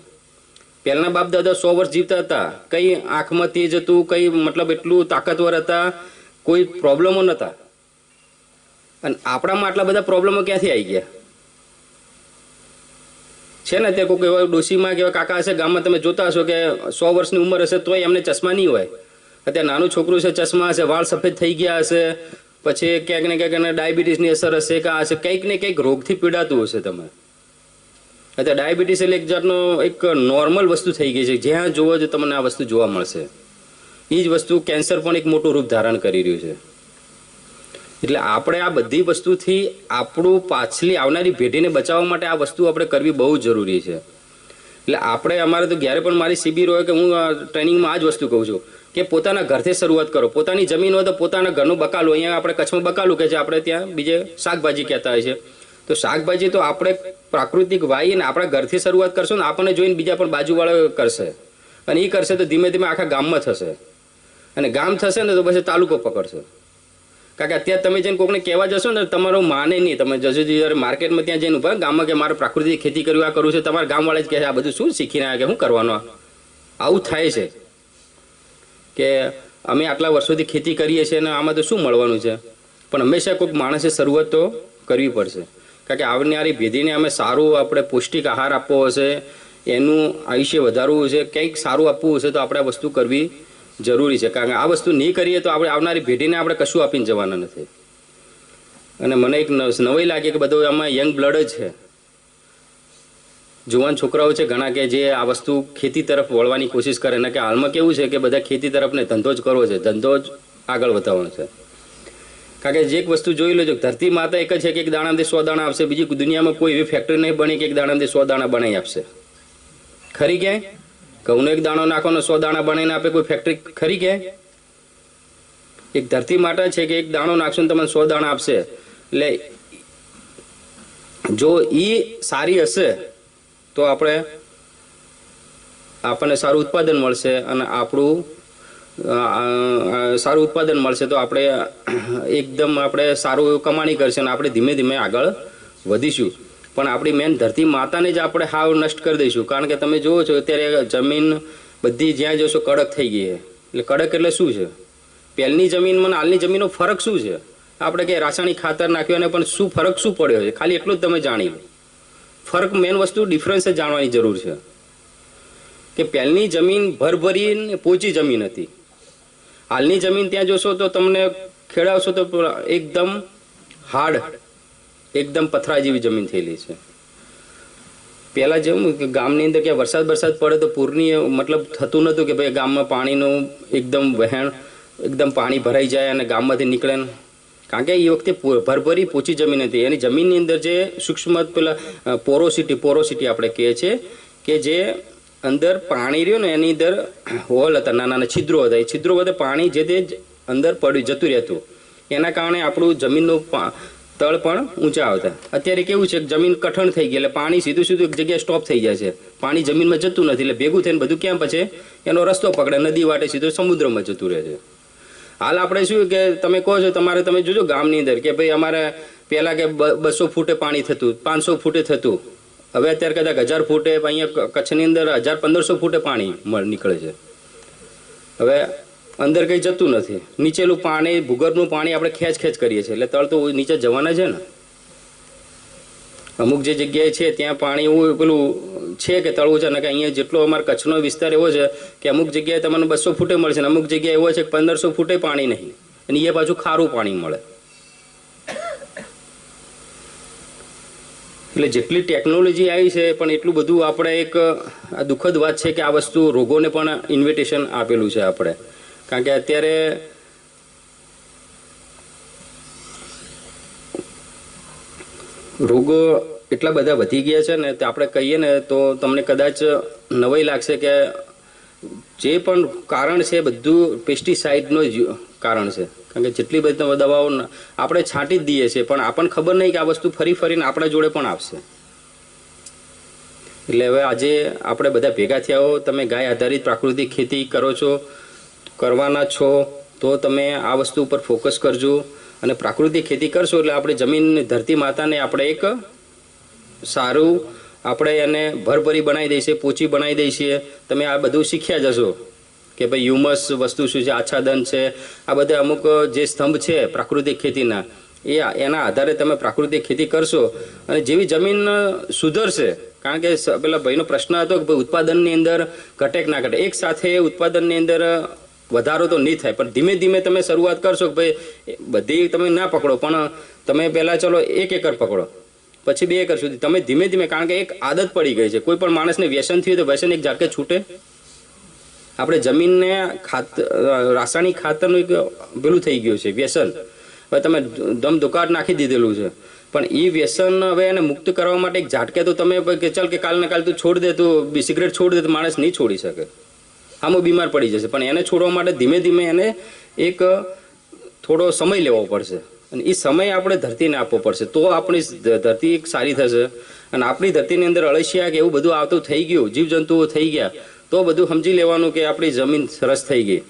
પહેલાના બાપ દાદા 100 વર્ષ જીવતા હતા, કંઈ આંખમાં તેજ હતું, કંઈ મતલબ એટલું તાકાતવર હતા, કોઈ પ્રોબ્લેમો નહોતા. અને આપણામાં આટલા બધા પ્રોબ્લેમો ક્યાંથી આવી ગયા છે ને? તે કોઈ એવા ડોશીમાં કે એવા કાકા હશે ગામમાં, તમે જોતા હશો કે 100 વર્ષની ઉંમર હશે તોય એમને ચશ્મા નહીં હોય. અત્યારે નાનું છોકરું છે, ચશ્મા હશે, વાળ સફેદ થઈ ગયા હશે, પછી ક્યાંક ને ક્યાંક એને ડાયાબિટીસની અસર હશે, કાં હશે કંઈક ને કંઈક રોગથી પીડાતું હશે. તમે અત્યારે ડાયાબિટીસ એટલે એક જાતનો એક નોર્મલ વસ્તુ થઈ ગઈ છે, જ્યાં જોવો તો તમને આ વસ્તુ જોવા મળશે. એ જ વસ્તુ કેન્સર પણ એક મોટું રૂપ ધારણ કરી રહ્યું છે. એટલે આપણે આ બધી વસ્તુથી આપણું પાછલી આવનારી પેઢીને બચાવવા માટે આ વસ્તુ આપણે કરવી બહુ જરૂરી છે. એટલે આપણે અમારે તો જ્યારે પણ મારી શિબિર હોય કે હું ટ્રેનિંગમાં આ જ વસ્તુ કહું છું કે પોતાના ઘરથી શરૂઆત કરો. પોતાની જમીન હોય તો પોતાના ઘરનું બકાલું, અહીંયા આપણે કચ્છમાં બકાલું કે છે, આપણે ત્યાં બીજે શાકભાજી કહેતા હોય છે. તો શાકભાજી તો આપણે પ્રાકૃતિક વાવીને આપણા ઘરથી શરૂઆત કરશો ને આપણને જોઈને બીજા પણ બાજુવાળા કરશે, અને એ કરશે તો ધીમે ધીમે આખા ગામમાં થશે, અને ગામ થશે ને તો પછી તાલુકો પકડશે. કારણ કે અત્યારે તમે જઈને કોઈને કહેવા જશો ને તમારો માને નહીં. તમે જશો જ્યારે માર્કેટમાં ત્યાં જઈને ઉભા ગામમાં કે મારે પ્રાકૃતિક ખેતી કરવી, આ કરવું છે, તમારા ગામવાળા જ કહે આ બધું શું શીખીને આવ્યા, કે શું કરવાનું? આવું થાય છે કે અમે આટલા વર્ષોથી ખેતી કરીએ છીએ અને આમાં તો શું મળવાનું છે. પણ હંમેશા કોઈક માણસે શરૂઆત તો કરવી પડશે. કારણ કે આવનારી પેઢીને અમે સારું આપણે પૌષ્ટિક આહાર આપવો હશે, એનું આયુષ્ય વધારવું હશે, કંઈક સારું આપવું હશે તો આપણે આ વસ્તુ કરવી જરૂરી છે. કારણ કે આ વસ્તુ નહીં કરીએ તો આપણે આવનારી પેઢીને આપણે કશું આપીને જવાના નથી. અને મને એક નવાઈ લાગે કે બધું આમાં યંગ બ્લડ જ છે, જુવાન છોકરાઓ છે ઘણા કે જે આ વસ્તુ ખેતી તરફ વળવાની કોશિશ કરે ને. કે હાલમાં કેવું છે કે બધા ખેતી તરફ ને ધંધો જ કરવો છે, ધંધો જ આગળ વધારવાનો છે. કારણ કે જે એક વસ્તુ જોઈ લો છો, ધરતી માતા એક જ છે કે એક દાણામાંથી 100 દાણા આપશે. બીજી દુનિયામાં કોઈ એવી ફેક્ટરી નહીં બની કે એક દાણામાંથી 100 દાણા બનાવી આપશે. ખરી ક્યાંય? ઘઉંનો એક દાણો નાખો ને 100 દાણા બનાવીને આપે કોઈ ફેક્ટરી ખરી ક્યાંય? એક ધરતી માતા છે કે એક દાણો નાખશો ને તમને 100 દાણા આપશે. એટલે જો એ સારી હશે તો આપણને સારું ઉત્પાદન મળશે, અને આપણું સારું ઉત્પાદન મળશે તો આપણે એકદમ આપણે સારું એવું કમાણી કરશે અને આપણે ધીમે ધીમે આગળ વધીશું. પણ આપણી મેન ધરતી માતાને જ આપણે હાવ નષ્ટ કરી દઈશું. કારણ કે તમે જુઓ છો અત્યારે જમીન બધી જ્યાં જોશો કડક થઈ ગઈ છે. એટલે કડક એટલે શું છે? પહેલની જમીનમાં હાલની જમીનનો ફરક શું છે? આપણે કે રાસાયણિક ખાતર નાખ્યું અને પણ શું ફરક શું પડ્યો છે ખાલી એટલું જ તમે જાણી લો. ફરક મેન વસ્તુ ડિફરન્સ જ જાણવાની જરૂર છે. કે પહેલની જમીન ભરભરીને પોચી જમીન હતી, હાલની જમીન ત્યાં જોશો તો તમને ખેડાવશો તો એકદમ હાર્ડ, એકદમ પથરા જેવી જમીન થયેલી છે. પહેલાં જેવું કે ગામની અંદર ક્યાં વરસાદ પડે તો પૂરની મતલબ થતું નહોતું કે ભાઈ ગામમાં પાણીનું એકદમ વહેણ, એકદમ પાણી ભરાઈ જાય અને ગામમાંથી નીકળે. કારણ કે એ વખતે ભરભરી પોચી જમીન હતી. એની જમીનની અંદર જે સૂક્ષ્મ પેલા પોરોસિટી આપણે કહીએ છીએ કે જે અંદર પાણી રહ્યું ને એની અંદર હોલ હતા, નાના નાના છિદ્રો હતા. એ છિદ્રો બધા પાણી જે તે અંદર જતું રહેતું. એના કારણે આપણું જમીનનું તળ પણ ઊંચા આવતા. અત્યારે કેવું છે, જમીન કઠણ થઈ ગઈ એટલે પાણી સીધું એક જગ્યાએ સ્ટોપ થઈ જાય છે. પાણી જમીનમાં જતું નથી એટલે ભેગું થઈને બધું ક્યાં પછી એનો રસ્તો પકડે, નદી વાટે સીધું સમુદ્રમાં જતું રહે છે. હાલ આપણે શું કે તમે કહો છો તમે જોજો ગામની અંદર કે ભાઈ અમારે પહેલાં કે 200 ફૂટે પાણી થતું, 500 ફૂટે થતું. હવે અત્યારે કદાચ 1000 ફૂટે, અહીંયા કચ્છની અંદર 1500 ફૂટે પાણી નીકળે છે. હવે અંદર કંઈ જતું નથી. નીચેલું પાણી, ભૂગર્ભનું પાણી આપણે ખેંચ કરીએ છીએ એટલે તળ તો નીચે જવાના છે ને. અમુક જે જગ્યાએ છે ત્યાં પાણી એવું પેલું છે કે તળવું છે ને કે અહીંયા જેટલો અમારો કચ્છનો વિસ્તાર એવો છે કે અમુક જગ્યાએ તમને 200 ફૂટે મળશે ને અમુક જગ્યાએ એવો છે કે 1500 ફૂટે પાણી નહીં અને એ પાછું ખારું પાણી મળે. એટલે જેટલી ટેકનોલોજી આવી છે પણ એટલું બધું આપણે એક દુઃખદ વાત છે કે આ વસ્તુ રોગોને પણ ઇન્વિટેશન આપેલું છે આપણે. કારણ કે અત્યારે રોગો એટલા બધા વધી ગયા છે ને તે આપણે કહીએ ને તો તમને કદાચ નવાઈ લાગશે કે જે પણ કારણ છે બધું પેસ્ટિસાઇડનું જ કારણ છે. કારણ કે જેટલી બધી દવાઓ આપણે છાંટી જ દઈએ છીએ પણ આપણને ખબર નહીં કે આ વસ્તુ ફરીને આપણા જોડે પણ આવશે. એટલે હવે આજે આપણે બધા ભેગા થયા હો, તમે ગાય આધારિત પ્રાકૃતિક ખેતી કરો છો, કરવાના છો તો તમે આ વસ્તુ ઉપર ફોકસ કરજો અને પ્રાકૃતિક ખેતી કરશો એટલે આપણે જમીન, ધરતી માતાને આપણે એક સારું આપણે એને ભરભરી બનાવી દઈશું, પોચી બનાવી દઈશું. તમે આ બધું શીખ્યા જશો કે ભાઈ હ્યુમસ વસ્તુ શું છે, આચ્છાદન છે, આ બધા અમુક જે સ્તંભ છે પ્રાકૃતિક ખેતીના એના આધારે તમે પ્રાકૃતિક ખેતી કરશો અને જેવી જમીન સુધરશે. કારણ કે પેલા ભાઈનો પ્રશ્ન હતો કે ભાઈ ઉત્પાદનની અંદર ઘટે કે ના ઘટે. એક સાથે ઉત્પાદનની અંદર વધારો તો નહીં થાય પણ ધીમે ધીમે તમે શરૂઆત કરશો કે ભાઈ બધી તમે ના પકડો પણ તમે પહેલાં ચલો 1 એકર પકડો, પછી 2 એકર સુધી તમે ધીમે ધીમે. કારણ કે એક આદત પડી ગઈ છે. કોઈ પણ માણસને વ્યસન થયું તો વ્યસન એક ઝાટકે છૂટે. આપણે જમીનને રાસાયણિક ખાતરનું એક પેલું થઈ ગયું છે વ્યસન. હવે તમે ધમધોકાટ નાખી દીધેલું છે પણ એ વ્યસન હવે એને મુક્ત કરવા માટે એક ઝાટકે તો તમે કે ચાલ કે કાલને કાલ તું છોડ દે, તું સિગરેટ છોડ દે તો માણસ નહીં છોડી શકે, આમાં બીમાર પડી જશે. પણ એને છોડવા માટે ધીમે ધીમે એને એક થોડો સમય લેવો પડશે અને એ સમય આપણે ધરતીને આપવો પડશે તો આપણી ધરતી એક સારી થશે. અને આપણી ધરતીની અંદર અળસિયા કે એવું બધું આવતું થઈ ગયું, જીવજંતુઓ થઈ ગયા તો બધું સમજી લેવાનું કે આપણી જમીન સરસ થઈ ગઈ.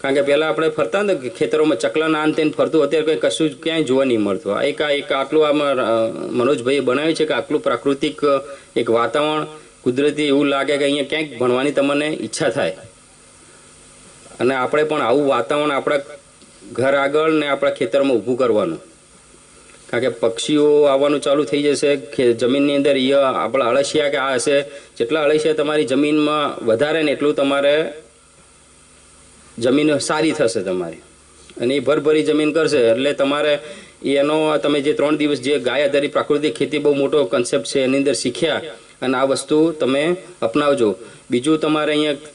કારણ કે પહેલાં આપણે ફરતા ને ખેતરોમાં ચકલાના અંતે ફરતું, અત્યારે કંઈ કશું ક્યાંય જોવા નહીં મળતું. એક આટલું આમાં મનોજભાઈએ બનાવ્યું છે કે આટલું પ્રાકૃતિક એક વાતાવરણ કુદરતી એવું લાગે કે અહીંયા ક્યાંક ભણવાની તમને ઈચ્છા થાય. અને આપણે પણ આવું વાતાવરણ આપણા ઘર આગળ ને આપણા ખેતરમાં ઊભું કરવાનું. કારણ કે પક્ષીઓ આવવાનું ચાલુ થઈ જશે જમીનની અંદર. આપણા અળસિયા કે આ હશે, જેટલા અળસિયા તમારી જમીનમાં વધારે ને એટલું તમારે જમીન સારી થશે તમારી. અને એ ભરભરી જમીન કરશે એટલે તમારે એનો તમે જે 3 દિવસ જે ગાય આધારિત પ્રાકૃતિક ખેતી બહુ મોટો કન્સેપ્ટ છે એની અંદર શીખ્યા અને આ વસ્તુ તમે અપનાવજો. બીજું તમારે અહીંયા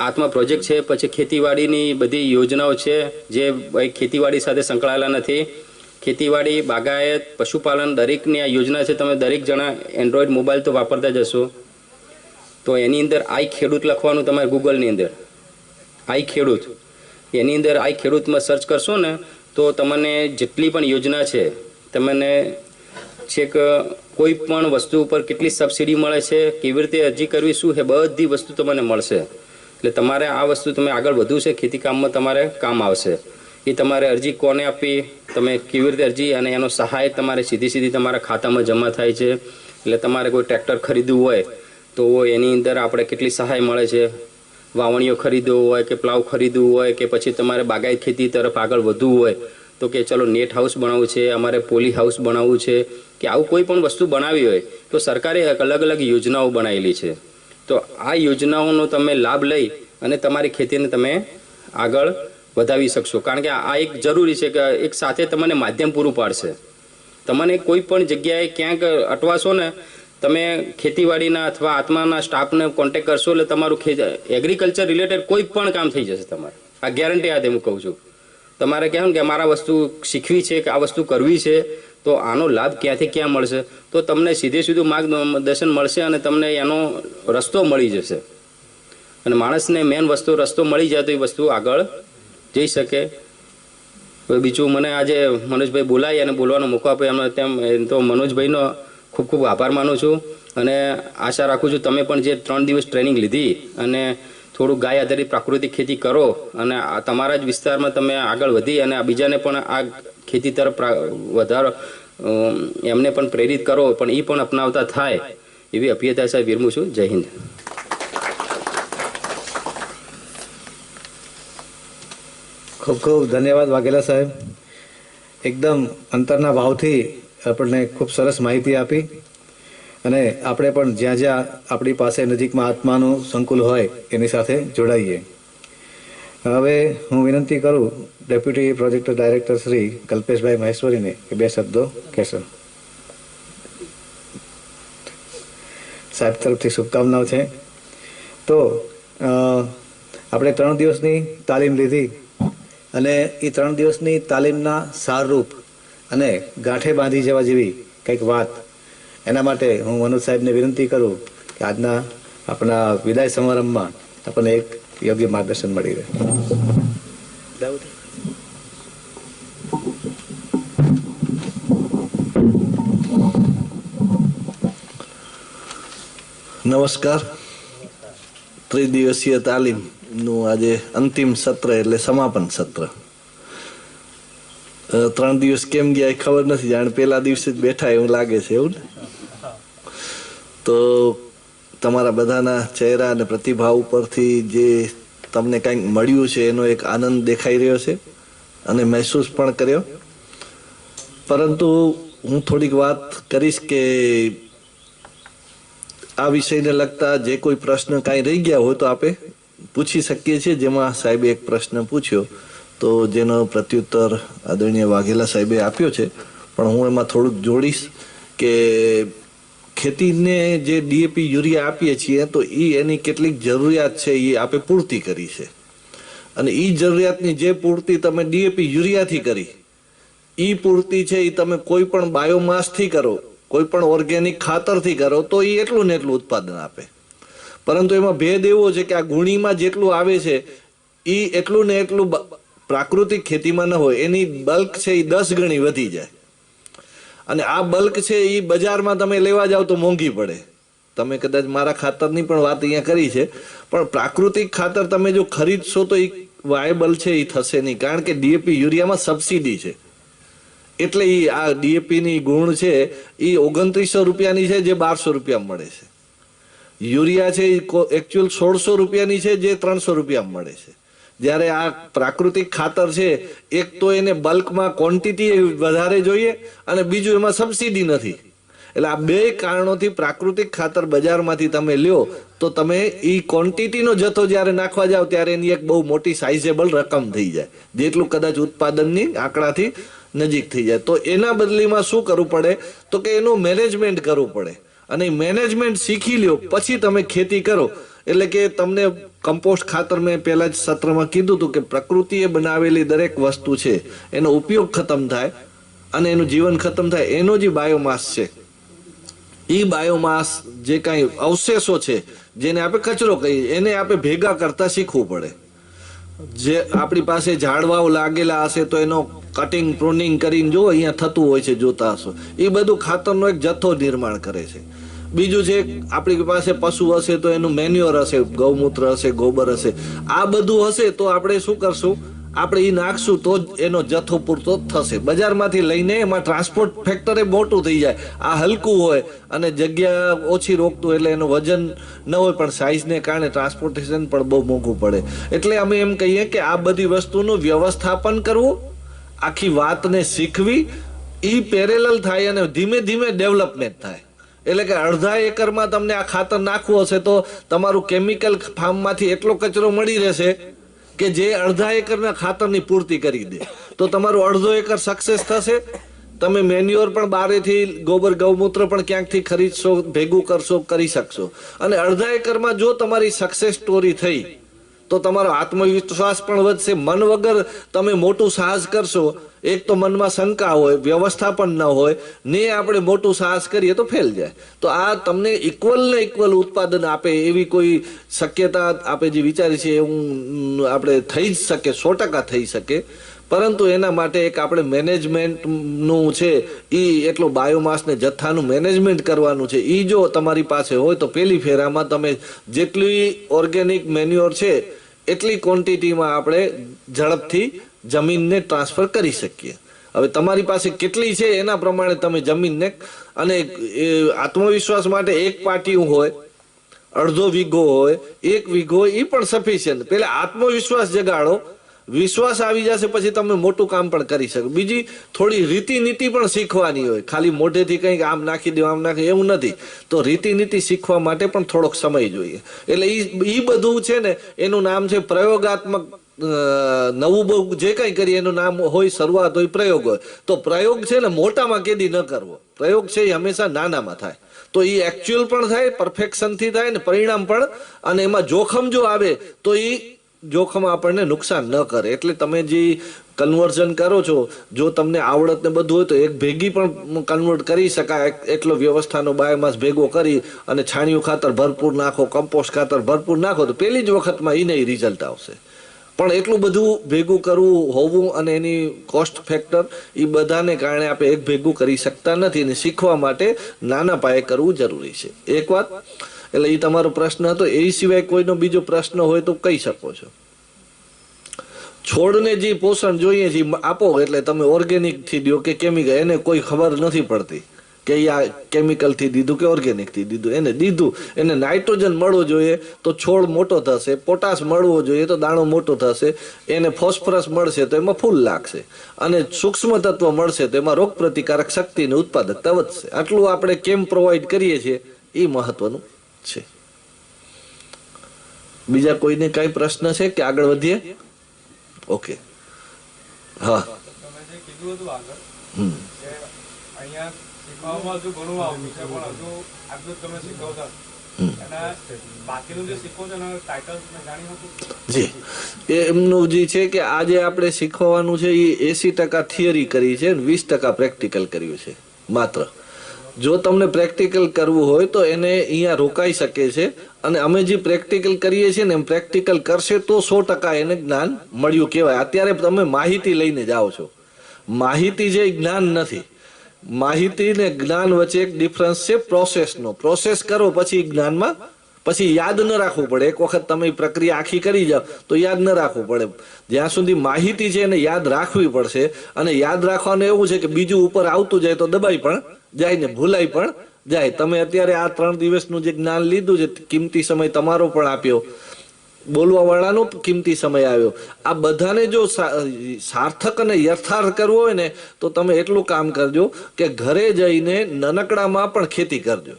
આત્મા પ્રોજેક્ટ છે, પછી ખેતીવાડીની બધી યોજનાઓ છે જે ખેતીવાડી સાથે સંકળાયેલા નથી. ખેતીવાડી, બાગાયત, પશુપાલન દરેકની આ યોજના છે. તમે દરેક જણા એન્ડ્રોઈડ મોબાઈલ તો વાપરતા જ હશો તો એની અંદર આઈ ખેડૂત લખવાનું તમારે ગૂગલની અંદર આઈ ખેડૂત, એની અંદર આઈ ખેડૂતમાં સર્ચ કરશો ને તો તમને જેટલી પણ યોજના છે તમને છેક કોઈ પણ વસ્તુ ઉપર કેટલી સબસિડી મળે છે, કેવી રીતે અરજી કરવી, શું છે, બધી વસ્તુ તમને મળશે. એટલે તમારે આ વસ્તુ તમે આગળ વધવું છે ખેતી કામમાં તમારે કામ આવશે. એ તમારે અરજી કોને આપવી, તમે કેવી રીતે અરજી અને એનો સહાય તમારે સીધી તમારા ખાતામાં જમા થાય છે. એટલે તમારે કોઈ ટ્રેક્ટર ખરીદવું હોય તો એની અંદર આપણે કેટલી સહાય મળે છે. વાવણીઓ ખરીદવો હોય કે પ્લાવ ખરીદવું હોય કે પછી તમારે બાગાયત ખેતી તરફ આગળ વધવું હોય તો કે ચલો નેટ હાઉસ બનાવવું છે, અમારે પોલી હાઉસ બનાવવું છે કે આવું કોઈ પણ વસ્તુ બનાવી હોય તો સરકારે અલગ અલગ યોજનાઓ બનાવેલી છે. તો આ યોજનાઓનો તમે લાભ લઈ અને તમારી ખેતીને તમે આગળ વધાવી શકશો. કારણ કે આ એક જરૂરી છે કે એક સાથે તમને માધ્યમ પૂરું પાડશે. તમને કોઈ પણ જગ્યાએ ક્યાંક અટવાશો ને, તમે ખેતીવાડીના અથવા આત્માના સ્ટાફને કોન્ટેક્ટ કરશો એટલે તમારું એગ્રીકલ્ચર રિલેટેડ કોઈ પણ કામ થઈ જશે તમારે. આ ગેરંટી હાથે હું કહું છું. તમારે કહેવાય કે મારા વસ્તુ શીખવી છે કે આ વસ્તુ કરવી છે, તો આનો લાભ ક્યાંથી ક્યાં મળશે, તો તમને સીધું માર્ગદર્શન મળશે અને તમને એનો રસ્તો મળી જશે. અને માણસને મેન રસ્તો મળી જાય તો એ વસ્તુ આગળ જઈ શકે. બીજું મને આજે મનોજભાઈ બોલાવી અને બોલવાનો મોકો આપ્યો એમ તો મનોજભાઈનો ખૂબ ખૂબ આભાર માનું છું. અને આશા રાખું છું તમે પણ જે 3 દિવસ ટ્રેનિંગ લીધી અને થોડું ગાય આધારિત પ્રાકૃતિક ખેતી કરો અને તમારા જ વિસ્તારમાં તમે આગળ વધી અને બીજાને પણ આ ખેતી તરફ વધારો એમને પણ પ્રેરિત કરો, પણ એ પણ અપનાવતા થાય એવી અભ્યર્થના સાથે વિરમું છું. જય હિન્દ. ખૂબ ખૂબ ધન્યવાદ વાઘેલા સાહેબ. એકદમ અંતરના ભાવથી આપણને ખૂબ સરસ માહિતી આપી અને આપણે પણ જ્યાં જ્યાં આપણી પાસે નજીકમાં આત્માનું સંકુલ હોય એની સાથે જોડાઈએ. હવે હું વિનંતી કરું deputy project director Shri Kalpeshbhai મહેશ્વરીને કે 2 શબ્દો કહેશો. સાહેબ તરફથી શુભકામનાઓ છે. તો આપણે 3 દિવસની તાલીમ લીધી અને એ 3 દિવસની તાલીમના સારરૂપ અને ગાંઠે બાંધી જવા જેવી કંઈક વાત, એના માટે હું મનોજ સાહેબને વિનંતી કરું કે આજના આપણા વિદાય સમારંભમાં આપણને એક યોગ્ય માર્ગદર્શન મળી રહે. નમસ્કાર. ત્રિદિવસીય તાલીમનું આજે અંતિમ સત્ર એટલે સમાપન સત્ર. 3 દિવસ કેમ ગયા એ ખબર નથી, જાણે પહેલા દિવસે જ બેઠા એવું લાગે છે, એવું ને? તો તમારા બધાના ચહેરા અને પ્રતિભાવ ઉપરથી જે તમને કંઈક મળ્યું છે એનો એક આનંદ દેખાઈ રહ્યો છે અને મહેસૂસ પણ કર્યો. પરંતુ હું થોડીક વાત કરીશ કે આ વિષયને લગતા જે કોઈ પ્રશ્ન કાંઈ રહી ગયા હોય તો આપણે પૂછી શકીએ છીએ. જેમાં સાહેબે એક પ્રશ્ન પૂછ્યો તો જેનો પ્રત્યુત્તર આદરણીય વાઘેલા સાહેબે આપ્યો છે, પણ હું એમાં થોડુંક જોડીશ કે ખેતીને જે ડીએપી યુરિયા આપીએ છીએ તો એની કેટલીક જરૂરિયાત છે એ આપણે પૂર્તિ કરી છે, અને એ જરૂરિયાતની જે પૂર્તિ તમે ડીએપી યુરિયાથી કરી એ પૂર્તિ છે એ તમે કોઈ પણ બાયોમાસથી કરો, કોઈ પણ ઓર્ગેનિક ખાતરથી કરો તો એ એટલું ને એટલું ઉત્પાદન આપે. પરંતુ એમાં ભેદ એવો છે કે આ ગુણીમાં જેટલું આવે છે એ એટલું ને એટલું પ્રાકૃતિક ખેતીમાં ન હોય, એની બલ્ક છે એ 10 ગણી વધી જાય. અને આ બલ્ક છે એ બજારમાં તમે લેવા જાઓ તો મોંઘી પડે. તમે કદાચ મારા ખાતરની પણ વાત અહીંયા કરી છે, પણ પ્રાકૃતિક ખાતર તમે જો ખરીદશો તો એ વાયેબલ છે એ થશે નહીં, કારણ કે ડીએપી યુરિયામાં સબસિડી છે. એટલે એ આ ડીએપીની ગુણ છે એ 2900 રૂપિયાની છે જે 1200 રૂપિયા મળે છે. યુરિયા છે એ એકચ્યુઅલ 1600 રૂપિયાની છે જે 300 રૂપિયા મળે છે. જ્યારે આ પ્રાકૃતિક ખાતર છે, એક તો એને બલ્કમાં ક્વોન્ટિટી વધારે જોઈએ અને બીજું એમાં સબસિડી નથી. એટલે આ 2 કારણોથી પ્રાકૃતિક ખાતર બજારમાંથી તમે લ્યો તો તમે એ ક્વોન્ટિટીનો જથ્થો જ્યારે નાખવા જાઓ ત્યારે એની એક બહુ મોટી સાઇઝેબલ રકમ થઈ જાય, જેટલું કદાચ ઉત્પાદનની આંકડાથી નજીક થઈ જાય. તો એના બદલીમાં શું કરવું પડે તો કે એનું મેનેજમેન્ટ કરવું પડે, અને મેનેજમેન્ટ શીખી લ્યો પછી તમે ખેતી કરો. એટલે કે તમને કમ્પોસ્ટ ખાતર મેં પહેલા જ સત્રમાં કીધું હતું કે પ્રકૃતિએ બનાવેલી દરેક વસ્તુ છે એનો ઉપયોગ ખતમ થાય અને એનું જીવન ખતમ થાય, એનો જે બાયોમાસ છે એ બાયોમાસ જે કાંઈ અવશેષો છે જેને આપણે કચરો કહીએ એને આપણે ભેગા કરતા શીખવું પડે. જે આપણી પાસે ઝાડવાઓ લાગેલા હશે તો એનો કટિંગ પ્રૂનિંગ કરીને જો અહીંયા થતું હોય છે, જોતા હશો, એ બધું ખાતરનો એક જથ્થો નિર્માણ કરે છે. બીજું છે આપણી પાસે પશુ હશે તો એનું મેન્યુઅર હશે, ગૌમૂત્ર હશે, ગોબર હશે, આ બધું હશે તો આપણે શું કરશું, આપણે એ નાખશું તો જ એનો જથ્થો પૂરતો થશે. બજારમાંથી લઈને એમાં ટ્રાન્સપોર્ટ ફેક્ટરે મોટું થઈ જાય, આ હલકું હોય અને જગ્યા ઓછી રોકતું એટલે એનું વજન ન હોય, પણ સાઇઝને કારણે ટ્રાન્સપોર્ટેશન પણ બહુ મોંઘું પડે. એટલે અમે એમ કહીએ કે આ બધી વસ્તુનું વ્યવસ્થાપન કરવું, આખી વાતને શીખવી, એ પેરેલલ થાય અને ધીમે ધીમે ડેવલપમેન્ટ થાય. એટલે કે અડધા એકરમાં તમને આ ખાતર નાખવું હશે તો તમારું કેમિકલ ફાર્મમાંથી એટલો કચરો મળી રહેશે કે જે અડધા એકરના ખાતરની પૂર્તિ કરી દે, તો તમારું અડધો એકર સક્સેસ થશે. તમે મેન્યુઅર પણ બારેથી ગોબર ગૌમૂત્ર પણ ક્યાંકથી ખરીદશો, ભેગું કરશો, કરી શકશો. અને અડધા એકરમાં જો તમારી સક્સેસ સ્ટોરી થઈ તો તમારો આત્મવિશ્વાસ પણ વધશે. મન વગર તમે મોટું સાહસ કરશો, એક તો મનમાં શંકા હોય, વ્યવસ્થા પણ ન હોય ને આપણે મોટું સાહસ કરીએ તો ફેલ જાય. તો આ તમને ઇક્વલ ને ઇક્વલ ઉત્પાદન આપે એવી કોઈ શક્યતા આપણે જે વિચારી છે એવું આપણે થઈ જ શકે, 100% થઈ શકે. પરંતુ એના માટે એક આપણે મેનેજમેન્ટનું છે એ એટલો બાયોમાસને જથ્થાનું મેનેજમેન્ટ કરવાનું છે. એ જો તમારી પાસે હોય તો પહેલી ફેરામાં તમે જેટલી ઓર્ગેનિક મેન્યુઅર છે એટલી ક્વોન્ટિટીમાં આપણે ઝડપથી જમીનને ટ્રાન્સફર કરી શકીએ. હવે તમારી પાસે કેટલી છે એના પ્રમાણે તમે જમીનને, અને આત્મવિશ્વાસ માટે એક પાટિયું હોય, અડધો વીઘો હોય, 1 વીઘો હોય, એ પણ સફિશિયન્ટ. પહેલા આત્મવિશ્વાસ જગાડો, વિશ્વાસ આવી જશે પછી તમે મોટું કામ પણ કરી શકો. બીજી થોડી રીતિ નીતિ પણ શીખવાની હોય, ખાલી મોઢેથી કંઈક આમ નાખી દો, આમ નાખી એવું નથી. તો રીતિ નીતિ શીખવા માટે પણ થોડોક સમય જોઈએ. એટલે એ બધું છે ને એનું નામ છે પ્રયોગાત્મક. નવું બહુ જે કંઈ કરીએ એનું નામ હોય, શરૂઆત હોય, પ્રયોગ હોય. તો પ્રયોગ છે ને મોટામાં કેદી ન કરવો, પ્રયોગ છે એ હંમેશા નાનામાં થાય. તો એ એકચ્યુઅલ પણ થાય, પરફેક્શનથી થાય ને પરિણામ પણ. અને એમાં જોખમ જો આવે તો એ જોખમ આપણને નુકસાન ન કરે. એટલે તમે જે કન્વર્ઝન કરો છો, જો તમને આવડત ને બધું હોય તો એક ભેગી પણ કન્વર્ટ કરી શકાય. એટલો વ્યવસ્થાનો બાયોમાસ ભેગો કરી અને છાણિયું ખાતર ભરપૂર નાખો, કમ્પોસ્ટ ખાતર ભરપૂર નાખો તો પહેલી જ વખતમાં એને રિઝલ્ટ આવશે. પણ એટલું બધું ભેગું કરવું હોવું અને એની કોસ્ટ ફેક્ટર એ બધાને કારણે આપણે એક ભેગું કરી શકતા નથી. અને શીખવા માટે નાના પાયે કરવું જરૂરી છે. એક વાત, એટલે એ તમારો પ્રશ્ન હતો. એ સિવાય કોઈનો બીજો પ્રશ્ન હોય તો કહી શકો છો. છોડને જે પોષણ જોઈએ છે આપો, એટલે તમે ઓર્ગેનિક થી દો કે કેમિકલ, એને કોઈ ખબર નથી પડતી કે આ કેમિકલ થી દીધું કે ઓર્ગેનિક થી દીધું. એને દીધું, એને નાઇટ્રોજન મળવો જોઈએ તો છોડ મોટો થશે, પોટાશ મળવો જોઈએ તો દાણો મોટો થશે, એને ફોસ્ફરસ મળશે તો એમાં ફૂલ લાગશે, અને સૂક્ષ્મ તત્વ મળશે તો એમાં રોગ પ્રતિકારક શક્તિની ઉત્પાદકતા વધશે. આટલું આપણે કેમ પ્રોવાઈડ કરીએ છીએ એ મહત્વનું છે. બીજા કોઈને કઈ પ્રશ્ન છે કે આગળ વધીએ? ઓકે, હા. જી, એમનું જે છે કે આજે આપણે શીખવાનું છે એ 80% થિયરી કરી છે, 20% પ્રેક્ટિકલ કર્યું છે માત્ર. જો તમને પ્રેક્ટિકલ કરવું હોય તો એને અહીંયા રોકાઈ શકે છે. અને અમે જે પ્રેક્ટિકલ કરીએ છીએ ને એમ પ્રેક્ટિકલ કરશે તો 100% એને જ્ઞાન મળ્યું કહેવાય. અત્યારે તમે માહિતી લઈને જાઓ છો, માહિતી જે જ્ઞાન નથી. માહિતી ને જ્ઞાન વચ્ચે એક ડિફરન્સ છે પ્રોસેસનો. પ્રોસેસ કરો પછી જ્ઞાનમાં, પછી યાદ ન રાખવું પડે. એક વખત તમે પ્રક્રિયા આખી કરી જાઓ તો યાદ ન રાખવું પડે. જ્યાં સુધી માહિતી છે એને યાદ રાખવી પડશે. અને યાદ રાખવાનું એવું છે કે બીજું ઉપર આવતું જાય તો દબાઈ પણ જાય ને ભૂલાઈ પણ જાય. તમે અત્યારે આ 3 દિવસનું જે જ્ઞાન લીધું છે, કિંમતી સમય તમારો પણ આપ્યો, બોલવા વાળાનો કિંમતી સમય આવ્યો. આ બધાને જો સાર્થક અને યથાર્થ કરવો હોય ને તો તમે એટલું કામ કરજો કે ઘરે જઈને નાનકડામાં પણ ખેતી કરજો.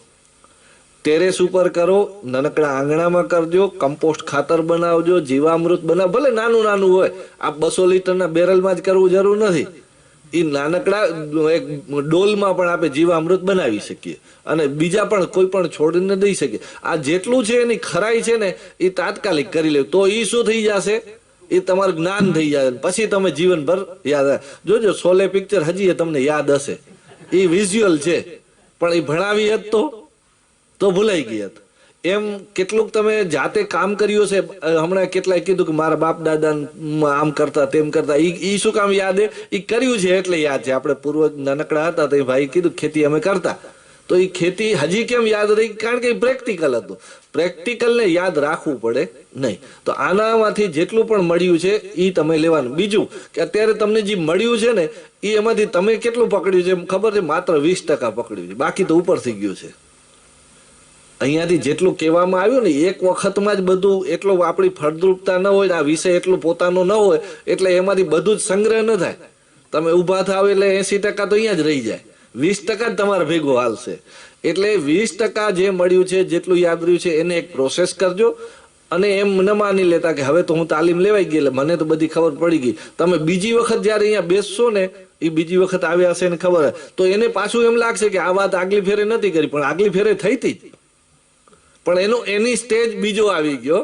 ટેરેસ ઉપર કરો, નાનકડા આંગણામાં કરજો, કમ્પોસ્ટ ખાતર બનાવજો, જીવામૃત બનાવ, ભલે નાનું નાનું હોય. આ 200 લીટરના બેરલમાં જ કરવું જરૂર નથી. એ નાનકડા એક ડોલમાં પણ આપણે જીવામૃત બનાવી શકીએ અને બીજા પણ કોઈ પણ છોડને દઈ શકીએ. આ જેટલું છે એની ખરાઈ છે ને એ તાત્કાલિક કરી લે તો એ શું થઈ જશે, એ તમારું જ્ઞાન થઈ જાય. પછી તમે જીવનભર યાદ જોજો. શોલે પિક્ચર હજી તમને યાદ હશે. એ વિઝ્યુઅલ છે પણ એ ભણાવી હત તો ભૂલાઈ ગઈ હત. એમ કેટલુંક તમે જાતે કામ કર્યું છે. હમણાં કેટલાય કીધું કે મારા બાપ દાદા આમ કરતા તેમ કરતા. ઈ શું કામ યાદ હે? ઈ કર્યું છે એટલે યાદ છે. આપણે પૂર્વ નાનકડા હતા તો એ ભાઈ કીધું ખેતી અમે કરતા, તો એ ખેતી હજી કેમ યાદ રહી? કારણ કે પ્રેક્ટિકલ હતું. પ્રેક્ટિકલને યાદ રાખવું પડે નહીં. તો આનામાંથી જેટલું પણ મળ્યું છે એ તમે લેવાનું. બીજું કે અત્યારે તમને જે મળ્યું છે ને એ એમાંથી તમે કેટલું પકડ્યું છે ખબર છે? માત્ર 20% પકડ્યું છે, બાકી તો ઉપર થઈ ગયું છે. અહીંયાથી જેટલું કહેવામાં આવ્યું ને એક વખતમાં જ બધું, એટલો આપણી ફળદ્રુપતા ન હોય, આ વિષય એટલો પોતાનો ન હોય એટલે એમાંથી બધું જ સંગ્રહ ન થાય. તમે ઊભા થાવ એટલે 80% તો અહીંયા જ રહી જાય, 20% જ તમારે ભેગો હાલશે. એટલે 20% જે મળ્યું છે, જેટલું યાદ રહ્યું છે એને એક પ્રોસેસ કરજો. અને એમ ન માની લેતા કે હવે તો હું તાલીમ લેવાઈ ગઈ એટલે મને તો બધી ખબર પડી ગઈ. તમે બીજી વખત જ્યારે અહીંયા બેસશો ને, એ બીજી વખત આવ્યા હશે ને ખબર, તો એને પાછું એમ લાગશે કે આ વાત આગલી ફેરે નથી કરી, પણ આગલી ફેરે થઈ હતી જ, પણ એની સ્ટેજ બીજો આવી ગયો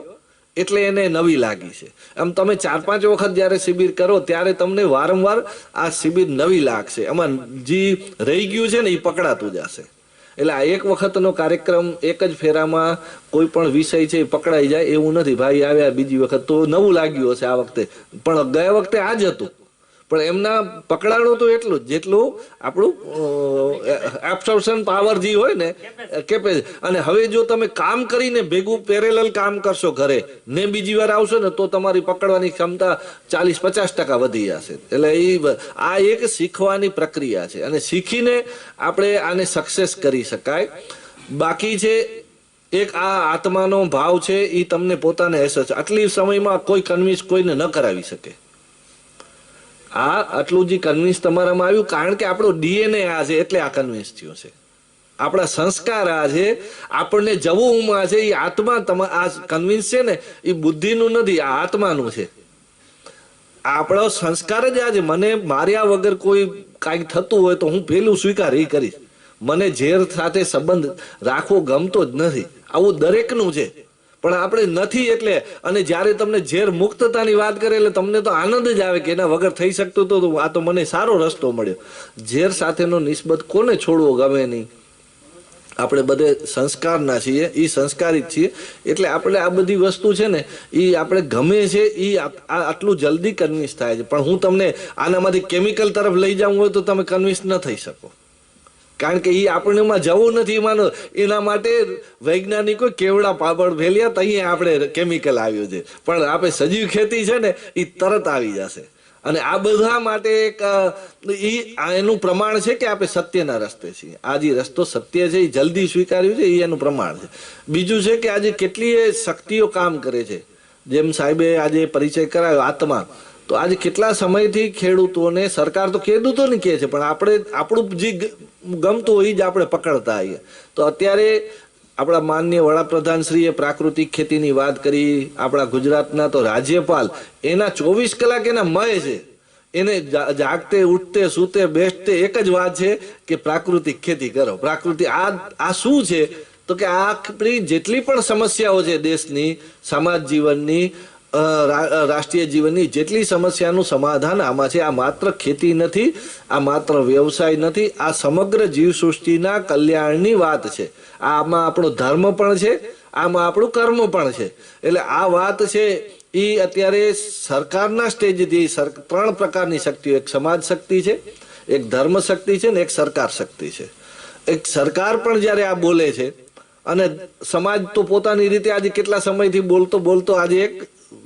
એટલે એને નવી લાગી છે. આમ તમે 4-5 વખત જ્યારે શિબિર કરો ત્યારે તમને વારંવાર આ શિબિર નવી લાગશે. એમાં જે રહી ગયું છે ને એ પકડાતું જશે. એટલે આ એક વખતનો કાર્યક્રમ એક જ ફેરામાં કોઈ પણ વિષય છે એ પકડાઈ જાય એવું નથી. ભાઈ આવ્યા બીજી વખત તો નવું લાગ્યું હશે આ વખતે, પણ ગયા વખતે આ જ હતું, પણ એમના પકડાણું તો એટલું જ જેટલું આપણું એબ્સોર્પ્શન પાવર જે હોય ને કેપેસિટી. અને હવે જો તમે કામ કરીને ભેગું પેરેલલ કામ કરશો ઘરે ને બીજી વાર આવશો ને તો તમારી પકડવાની ક્ષમતા 40-50% વધી જશે. એટલે આ એક શીખવાની પ્રક્રિયા છે અને શીખીને આપણે આને સક્સેસ કરી શકાય. બાકી છે એક આ આત્માનો ભાવ છે એ તમને પોતાને અહેસાસ, આટલી સમયમાં કોઈ કન્વિન્સ કોઈને ન કરાવી શકે. આટલું જે કન્વિન્સ તમારામાં આવ્યું કારણ કે આપણો ડીએનએ આ છે એટલે આ કન્વિન્સ થયો છે. આપણા સંસ્કાર આ છે, આપણને જવું છે, એ આત્મા આ કન્વિન્સ છે ને એ બુદ્ધિનું નથી, આ આત્માનું છે. આપણો સંસ્કાર જ આ છે. મને માર્યા વગર કોઈ કાંઈક થતું હોય તો હું પેલું સ્વીકાર એ કરીશ. મને ઝેર સાથે સંબંધ રાખવો ગમતો જ નથી, આવું દરેકનું છે. પણ આપણે નથી એટલે, અને જ્યારે તમને ઝેર મુક્તતાની વાત કરે એટલે તમને તો આનંદ જ આવે કે એના વગર થઈ શકતું તો આ તો મને સારો રસ્તો મળ્યો. ઝેર સાથેનો નિસ્બત કોને છોડવો ગમે નહીં. આપણે બધે સંસ્કારના છીએ, એ સંસ્કારી જ છીએ, એટલે આપણે આ બધી વસ્તુ છે ને એ આપણે ગમે છે એ આટલું જલ્દી કન્વિન્સ થાય છે. પણ હું તમને આનામાંથી કેમિકલ તરફ લઈ જાઉં હોય તો તમે કન્વિન્સ ન થઈ શકો, કારણ કે એ આપણનેમાં જવું નથી. માનો એના માટે વૈજ્ઞાનિકો કેવડા પાપડ ભેલ્યા તો અહીંયા આપણે કેમિકલ આવ્યું છે, પણ આપણે સજીવ ખેતી છે ને એ તરત આવી જશે. અને આ બધા માટે એક એનું પ્રમાણ છે કે આપણે સત્યના રસ્તે છીએ. આ જે રસ્તો સત્ય છે એ જલ્દી સ્વીકાર્યું છે એ એનું પ્રમાણ છે. બીજું છે કે આજે કેટલીય શક્તિઓ કામ કરે છે. જેમ સાહેબે આજે પરિચય કરાયો આત્મા, તો આજે કેટલા સમયથી ખેડૂતોને, સરકાર તો ખેડૂતોને કહે છે પણ આપણે આપણું જે ગમતું હોય એ જ આપણે પકડતા આવીએ. તો અત્યારે આપણા માનનીય વડાપ્રધાનશ્રીએ પ્રાકૃતિક ખેતીની વાત કરી. આપણા ગુજરાતના તો રાજ્યપાલ એના 24 કલાક એના મય છે. એને જાગતે ઉઠતે સૂતે બેસતે એક જ વાત છે કે પ્રાકૃતિક ખેતી કરો. પ્રાકૃતિક આ શું છે તો કે આ આપણી જેટલી પણ સમસ્યાઓ છે દેશની, સમાજ જીવનની, રાષ્ટ્રીય જીવનની જેટલી સમસ્યાનું સમાધાન આમાં છે. આ માત્ર ખેતી નથી, આ માત્ર વ્યવસાય નથી, આ સમગ્ર જીવસૃષ્ટિના કલ્યાણની વાત છે. આમાં આપણો ધર્મ પણ છે, આમાં આપણું કર્મ પણ છે. એટલે આ વાત છે એ અત્યારે સરકારના સ્ટેજથી 3 પ્રકારની શક્તિઓ, એક સમાજ શક્તિ છે, એક ધર્મ શક્તિ છે ને એક સરકાર શક્તિ છે. એક સરકાર પણ જ્યારે આ બોલે છે અને સમાજ તો પોતાની રીતે આજે કેટલા સમયથી બોલતો આજે એક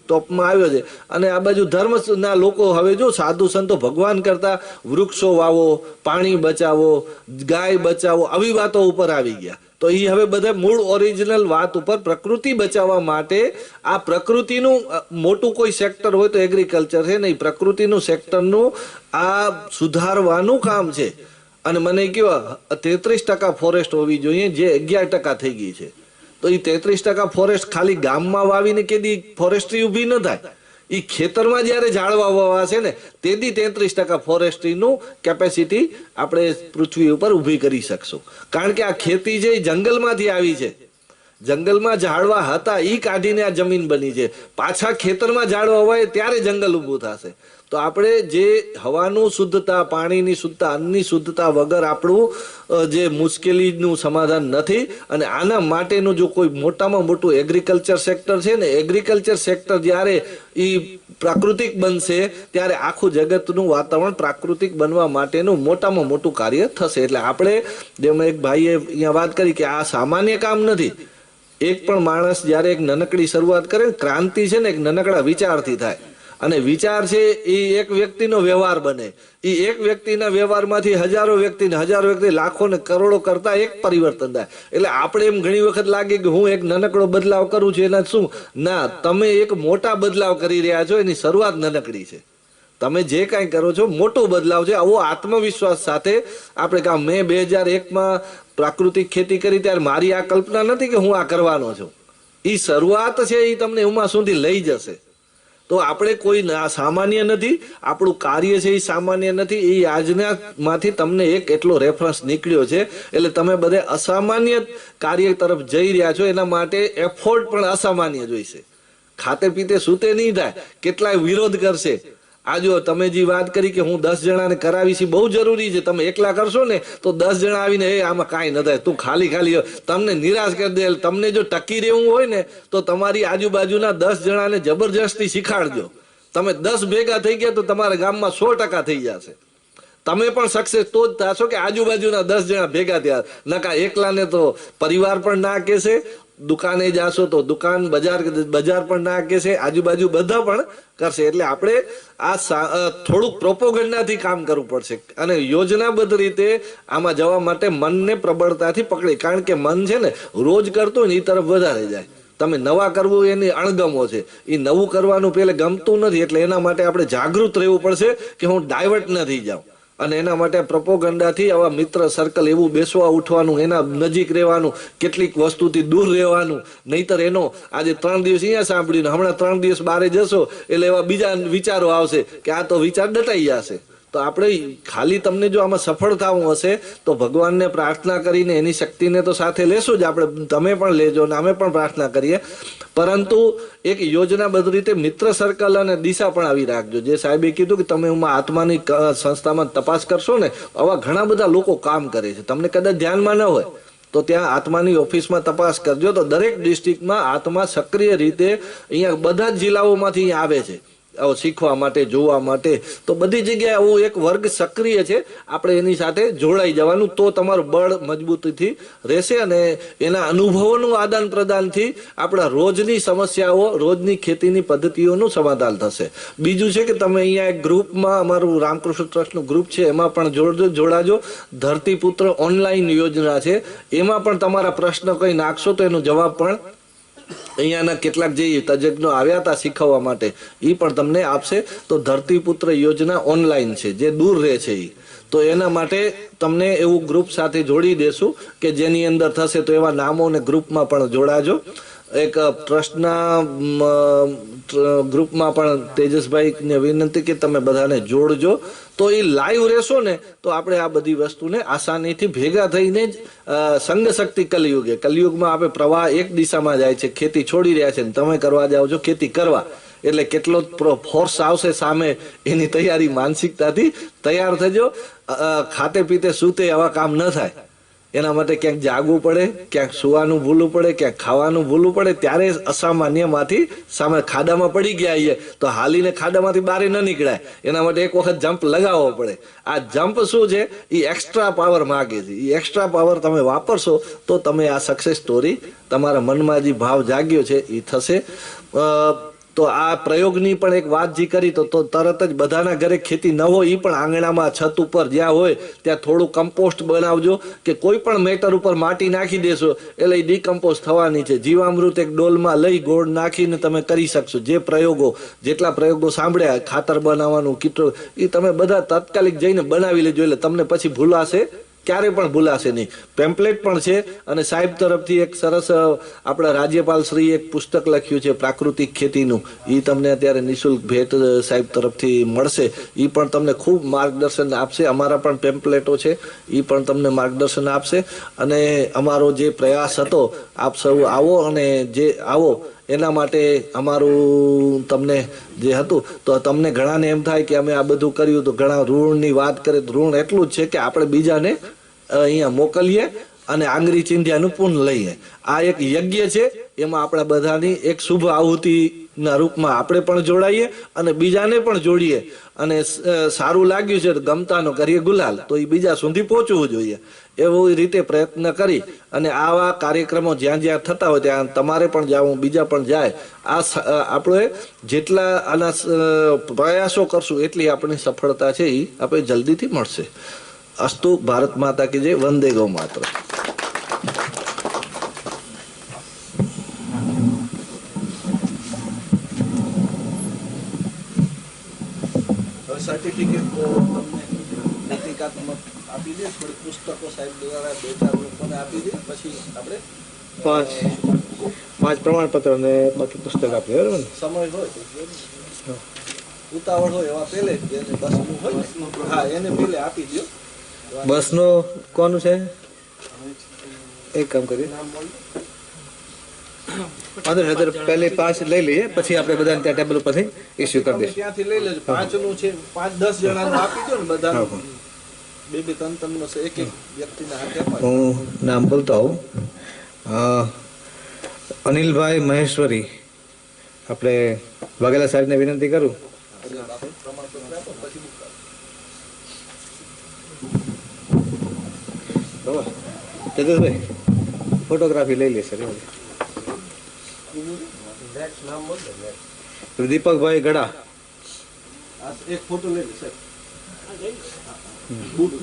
ટોપમાં આવ્યો છે. અને આ બાજુ ધર્મના લોકો હવે જો સાધુ સંતો ભગવાન કરતા વૃક્ષો વાવો, પાણી બચાવો, ગાય બચાવો, આવી વાતો ઉપર આવી ગયા. તો એ હવે બધા મૂળ ઓરિજિનલ વાત ઉપર પ્રકૃતિ બચાવવા માટે આ પ્રકૃતિનું મોટું કોઈ સેક્ટર હોય તો એગ્રીકલ્ચર છે ને, એ પ્રકૃતિનું સેક્ટરનું આ સુધારવાનું કામ છે. અને મને કહો 33% ફોરેસ્ટ હોવી જોઈએ, જે 11% થઈ ગઈ છે. તો એ 33% ફોરેસ્ટ ખાલી ગામમાં વાવીને કેદી ફોરેસ્ટ્રી ઊભી ન થાય. એ ખેતરમાં જ્યારે ઝાડવા વાવાશે ને તેથી 33% ફોરેસ્ટ્રીનું કેપેસિટી આપણે પૃથ્વી ઉપર ઊભી કરી શકશું. કારણ કે આ ખેતી છે એ જંગલમાંથી આવી છે. જંગલમાં ઝાડવા હતા એ કાઢીને આ જમીન બની છે. પાછા ખેતરમાં ઝાડવા હોય ત્યારે જંગલ ઊભું થશે. તો આપણે જે હવાનું શુદ્ધતા, પાણીની શુદ્ધતા, અન્નની શુદ્ધતા વગર આપણું જે મુશ્કેલીનું સમાધાન નથી. અને આના માટેનું જો કોઈ મોટામાં મોટું એગ્રીકલ્ચર સેક્ટર છે ને, એગ્રીકલ્ચર સેક્ટર જ્યારે એ પ્રાકૃતિક બનશે ત્યારે આખું જગતનું વાતાવરણ પ્રાકૃતિક બનવા માટેનું મોટામાં મોટું કાર્ય થશે. એટલે આપણે જેમ એક ભાઈએ અહીંયા વાત કરી કે આ સામાન્ય કામ નથી. એક પણ માણસ જ્યારે એક નનકડી શરૂઆત કરે, ક્રાંતિ છે ને એક નનકડા વિચારથી થાય. અને વિચાર છે એ એક વ્યક્તિનો વ્યવહાર બને. એ એક વ્યક્તિના વ્યવહારમાંથી હજારો વ્યક્તિ, લાખો ને કરોડો કરતા એક પરિવર્તન થાય. એટલે આપણે એમ ઘણી વખત લાગે કે હું એક નનકડો બદલાવ કરું છું, એના શું ના, તમે એક મોટા બદલાવ કરી રહ્યા છો. એની શરૂઆત નનકડી છે. તમે જે કાંઈ કરો છો મોટો બદલાવ છે. આવો આત્મવિશ્વાસ સાથે આપણે કામ. મેં 2001માં પ્રાકૃતિક ખેતી કરી ત્યારે મારી આ કલ્પના નથી કે હું આ કરવાનો છું. એ શરૂઆત છે એ તમને એમાં સુધી લઈ જશે. તો આપણે કોઈ સામાન્ય નથી, આપણું કાર્ય છે એ સામાન્ય નથી. એ આજના માંથી તમને એક એટલો રેફરન્સ નીકળ્યો છે, એટલે તમે બધે અસામાન્ય કાર્ય તરફ જઈ રહ્યા છો. એના માટે એફોર્ટ પણ અસામાન્ય જોઈશે. ખાતે પીતે સૂતે નહીં થાય, કેટલાય વિરોધ કરશે. આ જો તમે જે વાત કરી કે હું 10 જણાને કરાવીશ, બહુ જરૂરી છે. તમે એકલા કરશો ને તો 10 જણા આવીને આમાં કાંઈ ન થાય, તું ખાલી તમને નિરાશ કરી દે. તમને જો ટકી રહેવું હોય ને તો તમારી આજુબાજુના 10 જણાને જબરજસ્તી શીખાડજો. તમે 10 ભેગા થઈ ગયા તો તમારા ગામમાં 100% થઈ જશે. તમે પણ સક્સેસ તો જ થશો કે આજુબાજુના 10 જણા ભેગા થયા. નકા એકલાને તો પરિવાર પણ ના કહેશે, દુકાને જાશો તો દુકાન બજાર પણ ના કહેશે, આજુબાજુ બધા પણ કરશે. એટલે આપણે આ થોડુંક પ્રોપોગન્ડાથી કામ કરવું પડશે અને યોજનાબદ્ધ રીતે આમાં જવા માટે મનને પ્રબળતાથી પકડી. કારણ કે મન છે ને રોજ કરતું ને એ તરફ વધારે જાય. તમે નવા કરવું એની અણગમો છે, એ નવું કરવાનું પહેલે ગમતું નથી. એટલે એના માટે આપણે જાગૃત રહેવું પડશે કે હું ડાયવર્ટ ન થઈ જાઉં. અને એના માટે પ્રોપોગન્ડાથી આવા મિત્ર સર્કલ એવું બેસવા ઉઠવાનું, એના નજીક રહેવાનું, કેટલીક વસ્તુથી દૂર રહેવાનું. નહીતર એનો આજે 3 દિવસ અહીંયા સાંભળ્યું, હમણાં 3 દિવસ બહાર જશો એટલે એવા બીજા વિચારો આવશે કે આ તો વિચાર દટાઈ જશે. તો આપણે ખાલી તમને જો આમાં સફળ થવું હશે તો ભગવાનને પ્રાર્થના કરીને એની શક્તિને તો સાથે લેશું જ આપણે. તમે પણ લેજો ને અમે પણ પ્રાર્થના કરીએ. પરંતુ એક યોજનાબદ્ધ રીતે મિત્ર સર્કલ અને દિશા પણ આવી રાખજો. જે સાહેબે કીધું કે તમે આત્માની સંસ્થામાં તપાસ કરશો ને, આવા ઘણા બધા લોકો કામ કરે છે. તમને કદાચ ધ્યાનમાં ન હોય તો ત્યાં આત્માની ઓફિસમાં તપાસ કરજો. તો દરેક ડિસ્ટ્રિક્ટમાં આત્મા સક્રિય રીતે અહીંયા બધા જ જિલ્લાઓમાંથી અહીંયા આવે છે શીખવા માટે, જોવા માટે. તો બધી જગ્યાએ આવું એક વર્ગ સક્રિય છે. આપણે એની સાથે જોડાઈ જવાનું, તો તમારું બળ મજબૂતીથી રહેશે અને એના અનુભવોનું આદાન પ્રદાનથી આપણા રોજની સમસ્યાઓ, રોજની ખેતીની પદ્ધતિઓનું સમાધાન થશે. બીજું છે કે તમે અહીંયા એક ગ્રુપમાં, અમારું રામકૃષ્ણ ટ્રસ્ટનું ગ્રુપ છે એમાં પણ જોડાજો. ધરતીપુત્ર ઓનલાઈન યોજના છે, એમાં પણ તમારા પ્રશ્ન કંઈ નાખશો તો એનો જવાબ પણ અહીંયાના કેટલાક જે તજજ્ઞો આવ્યા હતા શીખવવા માટે એ પણ તમને આપશે. તો ધરતીપુત્ર યોજના ઓનલાઈન છે, જે દૂર રહે છે એ. તો એના માટે તમને એવું ગ્રુપ સાથે જોડી દેશું કે જેની અંદર થશે. તો એવા નામોને ગ્રુપમાં પણ જોડાજો. એક ટ્રસ્ટના ગ્રુપમાં પણ તેજસભાઈને વિનંતી કે તમે બધાને જોડજો. તો એ લાઈવ રહેશો ને તો આપણે આ બધી વસ્તુને આસાનીથી ભેગા થઈને જ સંઘ શક્તિ કલયુગમાં આપણે પ્રવાહ એક દિશામાં જાય છે. ખેતી છોડી રહ્યા છે ને તમે કરવા જાઓ છો ખેતી કરવા, એટલે કેટલો ફોર્સ આવશે સામે એની તૈયારી માનસિકતાથી તૈયાર થજો. ખાતે પીતે સૂતે આવા કામ ન થાય. એના માટે ક્યાંક જાગવું પડે, ક્યાંક સુવાનું ભૂલવું પડે, ક્યાંક ખાવાનું ભૂલવું પડે. ત્યારે અસામાન્યમાંથી સામે ખાડામાં પડી ગયા આવીએ તો હાલીને ખાડામાંથી બહાર ન નીકળાય. એના માટે એક વખત જમ્પ લગાવવો પડે. આ જમ્પ શું છે, એ એક્સ્ટ્રા પાવર માગે છે. એ એક્સ્ટ્રા પાવર તમે વાપરશો તો તમે આ સક્સેસ સ્ટોરી, તમારા મનમાં જે ભાવ જાગ્યો છે એ થશે. તો આ પ્રયોગની પણ એક વાત જે કરી તો તરત જ બધાના ઘરે ખેતી ન હોય એ પણ આંગણામાં, છત ઉપર જ્યાં હોય ત્યાં થોડું કમ્પોસ્ટ બનાવજો કે કોઈ પણ મેટર ઉપર માટી નાખી દેશો એટલે એ ડીકમ્પોઝ થવાની છે. જીવામૃત એક ડોલમાં લઈ ગોળ નાખીને તમે કરી શકશો. જે પ્રયોગો, જેટલા પ્રયોગો સાંભળ્યા, ખાતર બનાવવાનું, કીટો, એ તમે બધા તાત્કાલિક જઈને બનાવી લેજો. એટલે તમને પછી ભૂલાશે, ક્યારે પણ ભૂલાશે નહીં. પેમ્પલેટ પણ છે અને સાહેબ તરફથી એક સરસ આપણા રાજ્યપાલ શ્રી એક પુસ્તક લખ્યું છે પ્રાકૃતિક ખેતીનું. એ તમને અત્યારે નિઃશુલ્ક ભેટ સાહેબ તરફથી મળશે. એ પણ તમને ખૂબ માર્ગદર્શન આપશે. અમારા પણ પેમ્પલેટો છે, એ પણ તમને માર્ગદર્શન આપશે. અને અમારો જે પ્રયાસ હતો, આપ સૌ આવો અને જે આવો એના માટે અમારું તમને જે હતું. તો તમને ઘણાને એમ થાય કે અમે આ બધું કર્યું, તો ઘણા ઋણની વાત કરે. ઋણ એટલું જ છે કે આપણે બીજાને અહીંયા મોકલીએ અને આંગળી ચીંધ્યાનું પુણ્ય લઈએ. આ એક યજ્ઞ છે, એમાં આપણા બધાની એક શુભ આહુતિના રૂપમાં આપણે પણ જોડાઈએ અને બીજાને પણ જોડીએ. અને સારું લાગ્યું છે ગમતાનો કરીએ ગુલાલ, તો એ બીજા સુધી પહોંચવું જોઈએ. એવી રીતે પ્રયત્ન કરી અને આવા કાર્યક્રમો જ્યાં જ્યાં થતા હોય ત્યાં તમારે પણ જવું, બીજા પણ જાય. આ આપણે જેટલા આના પ્રયાસો કરશું એટલી આપણી સફળતા છે એ આપણે જલ્દીથી મળશે. અસ્તુ. ભારત માતા કી જય. વંદે ગૌ માતરમ. સર્ટિફિકેટ તમને પ્રતિકાત્મક આપી દે. થોડી પુસ્તકો સાહેબ દ્વારા 2-4 લોકોને આપી દે. પછી આપણે 5 પ્રમાણપત્ર અને બાકી પુસ્તક આપી બરાબર ને? સમય હોય ઉતાવળ હોય એવા પહેલે જ એને બસનું હોય ને, હા એને પહેલે આપી દો. બસનો કોનું છે? એક કામ કરીએ, વાંધો નહીં, અત્યારે પહેલે 5 લઈ લઈએ, પછી આપણે બધાને ત્યાં ટેબલ ઉપરથી ઇસ્યુ કરી તમે દઈશું. ત્યાંથી લઈ લેજો. 5નું છે, 5-10 જણાનું આપી દો ને બધાનું. 2-3 નો છે, એક વ્યક્તિના હાથે અપાય. હું નામ બોલતો આવું. અનિલભાઈ મહેશ્વરી, આપણે વાઘેલા સાહેબને વિનંતી કરું. બરાબર, તેજસભાઈ ફોટોગ્રાફી લઈ લેશે. દીપકભાઈ ગડા, એક ફોટો લઈ લો સાહેબ.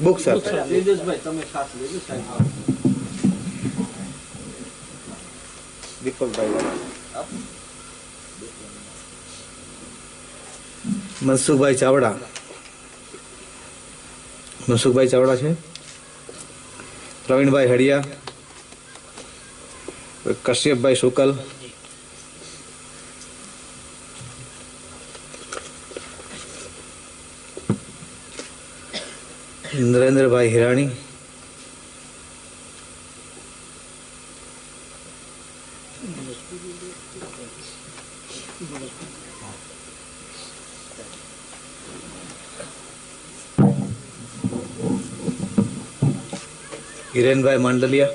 Book sir. તેજસભાઈ તમે ખાસ લેજો સાહેબ. દીપકભાઈ ગડા. મનસુખભાઈ ચાવડા, મનસુખભાઈ ચાવડા છે. પ્રવીણભાઈ હડિયા, કશ્યપભાઈ શુકલ, નરેન્દ્રભાઈ હિરાણી, હિરેનભાઈ માંડલિયા,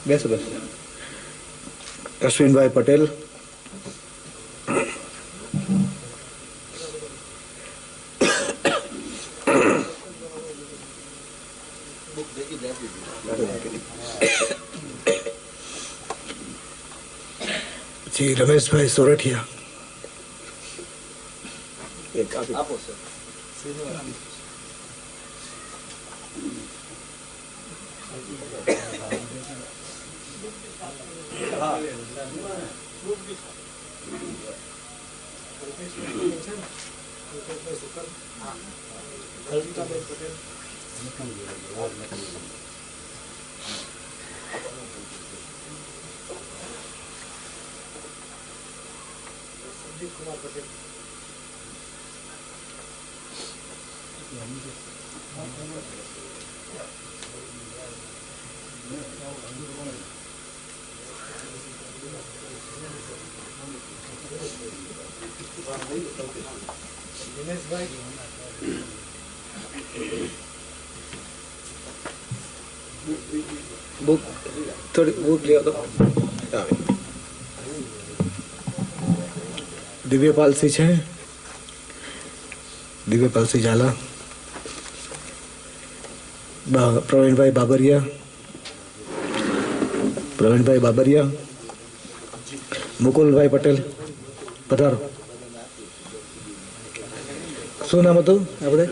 બેસો બેસો. અશ્વિનભાઈ પટેલ, પછી રમેશભાઈ સોરઠિયા. આપો સર. બુક થોડી બુક લ્યો તો. દિવ્યપાલસિંહ છે, દિવ્યપાલસિંહ ઝાલા. પ્રવીણભાઈ બાબરિયા, પ્રવીણભાઈ બાબરિયા. મુકુલભાઈ પટેલ, પધારો. શું નામ હતું આપણે?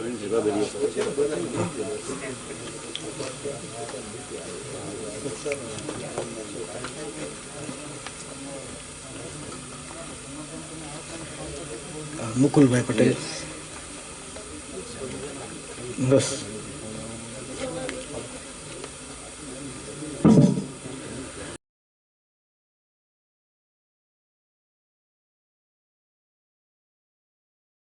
મુકુલભાઈ પટેલ. બસ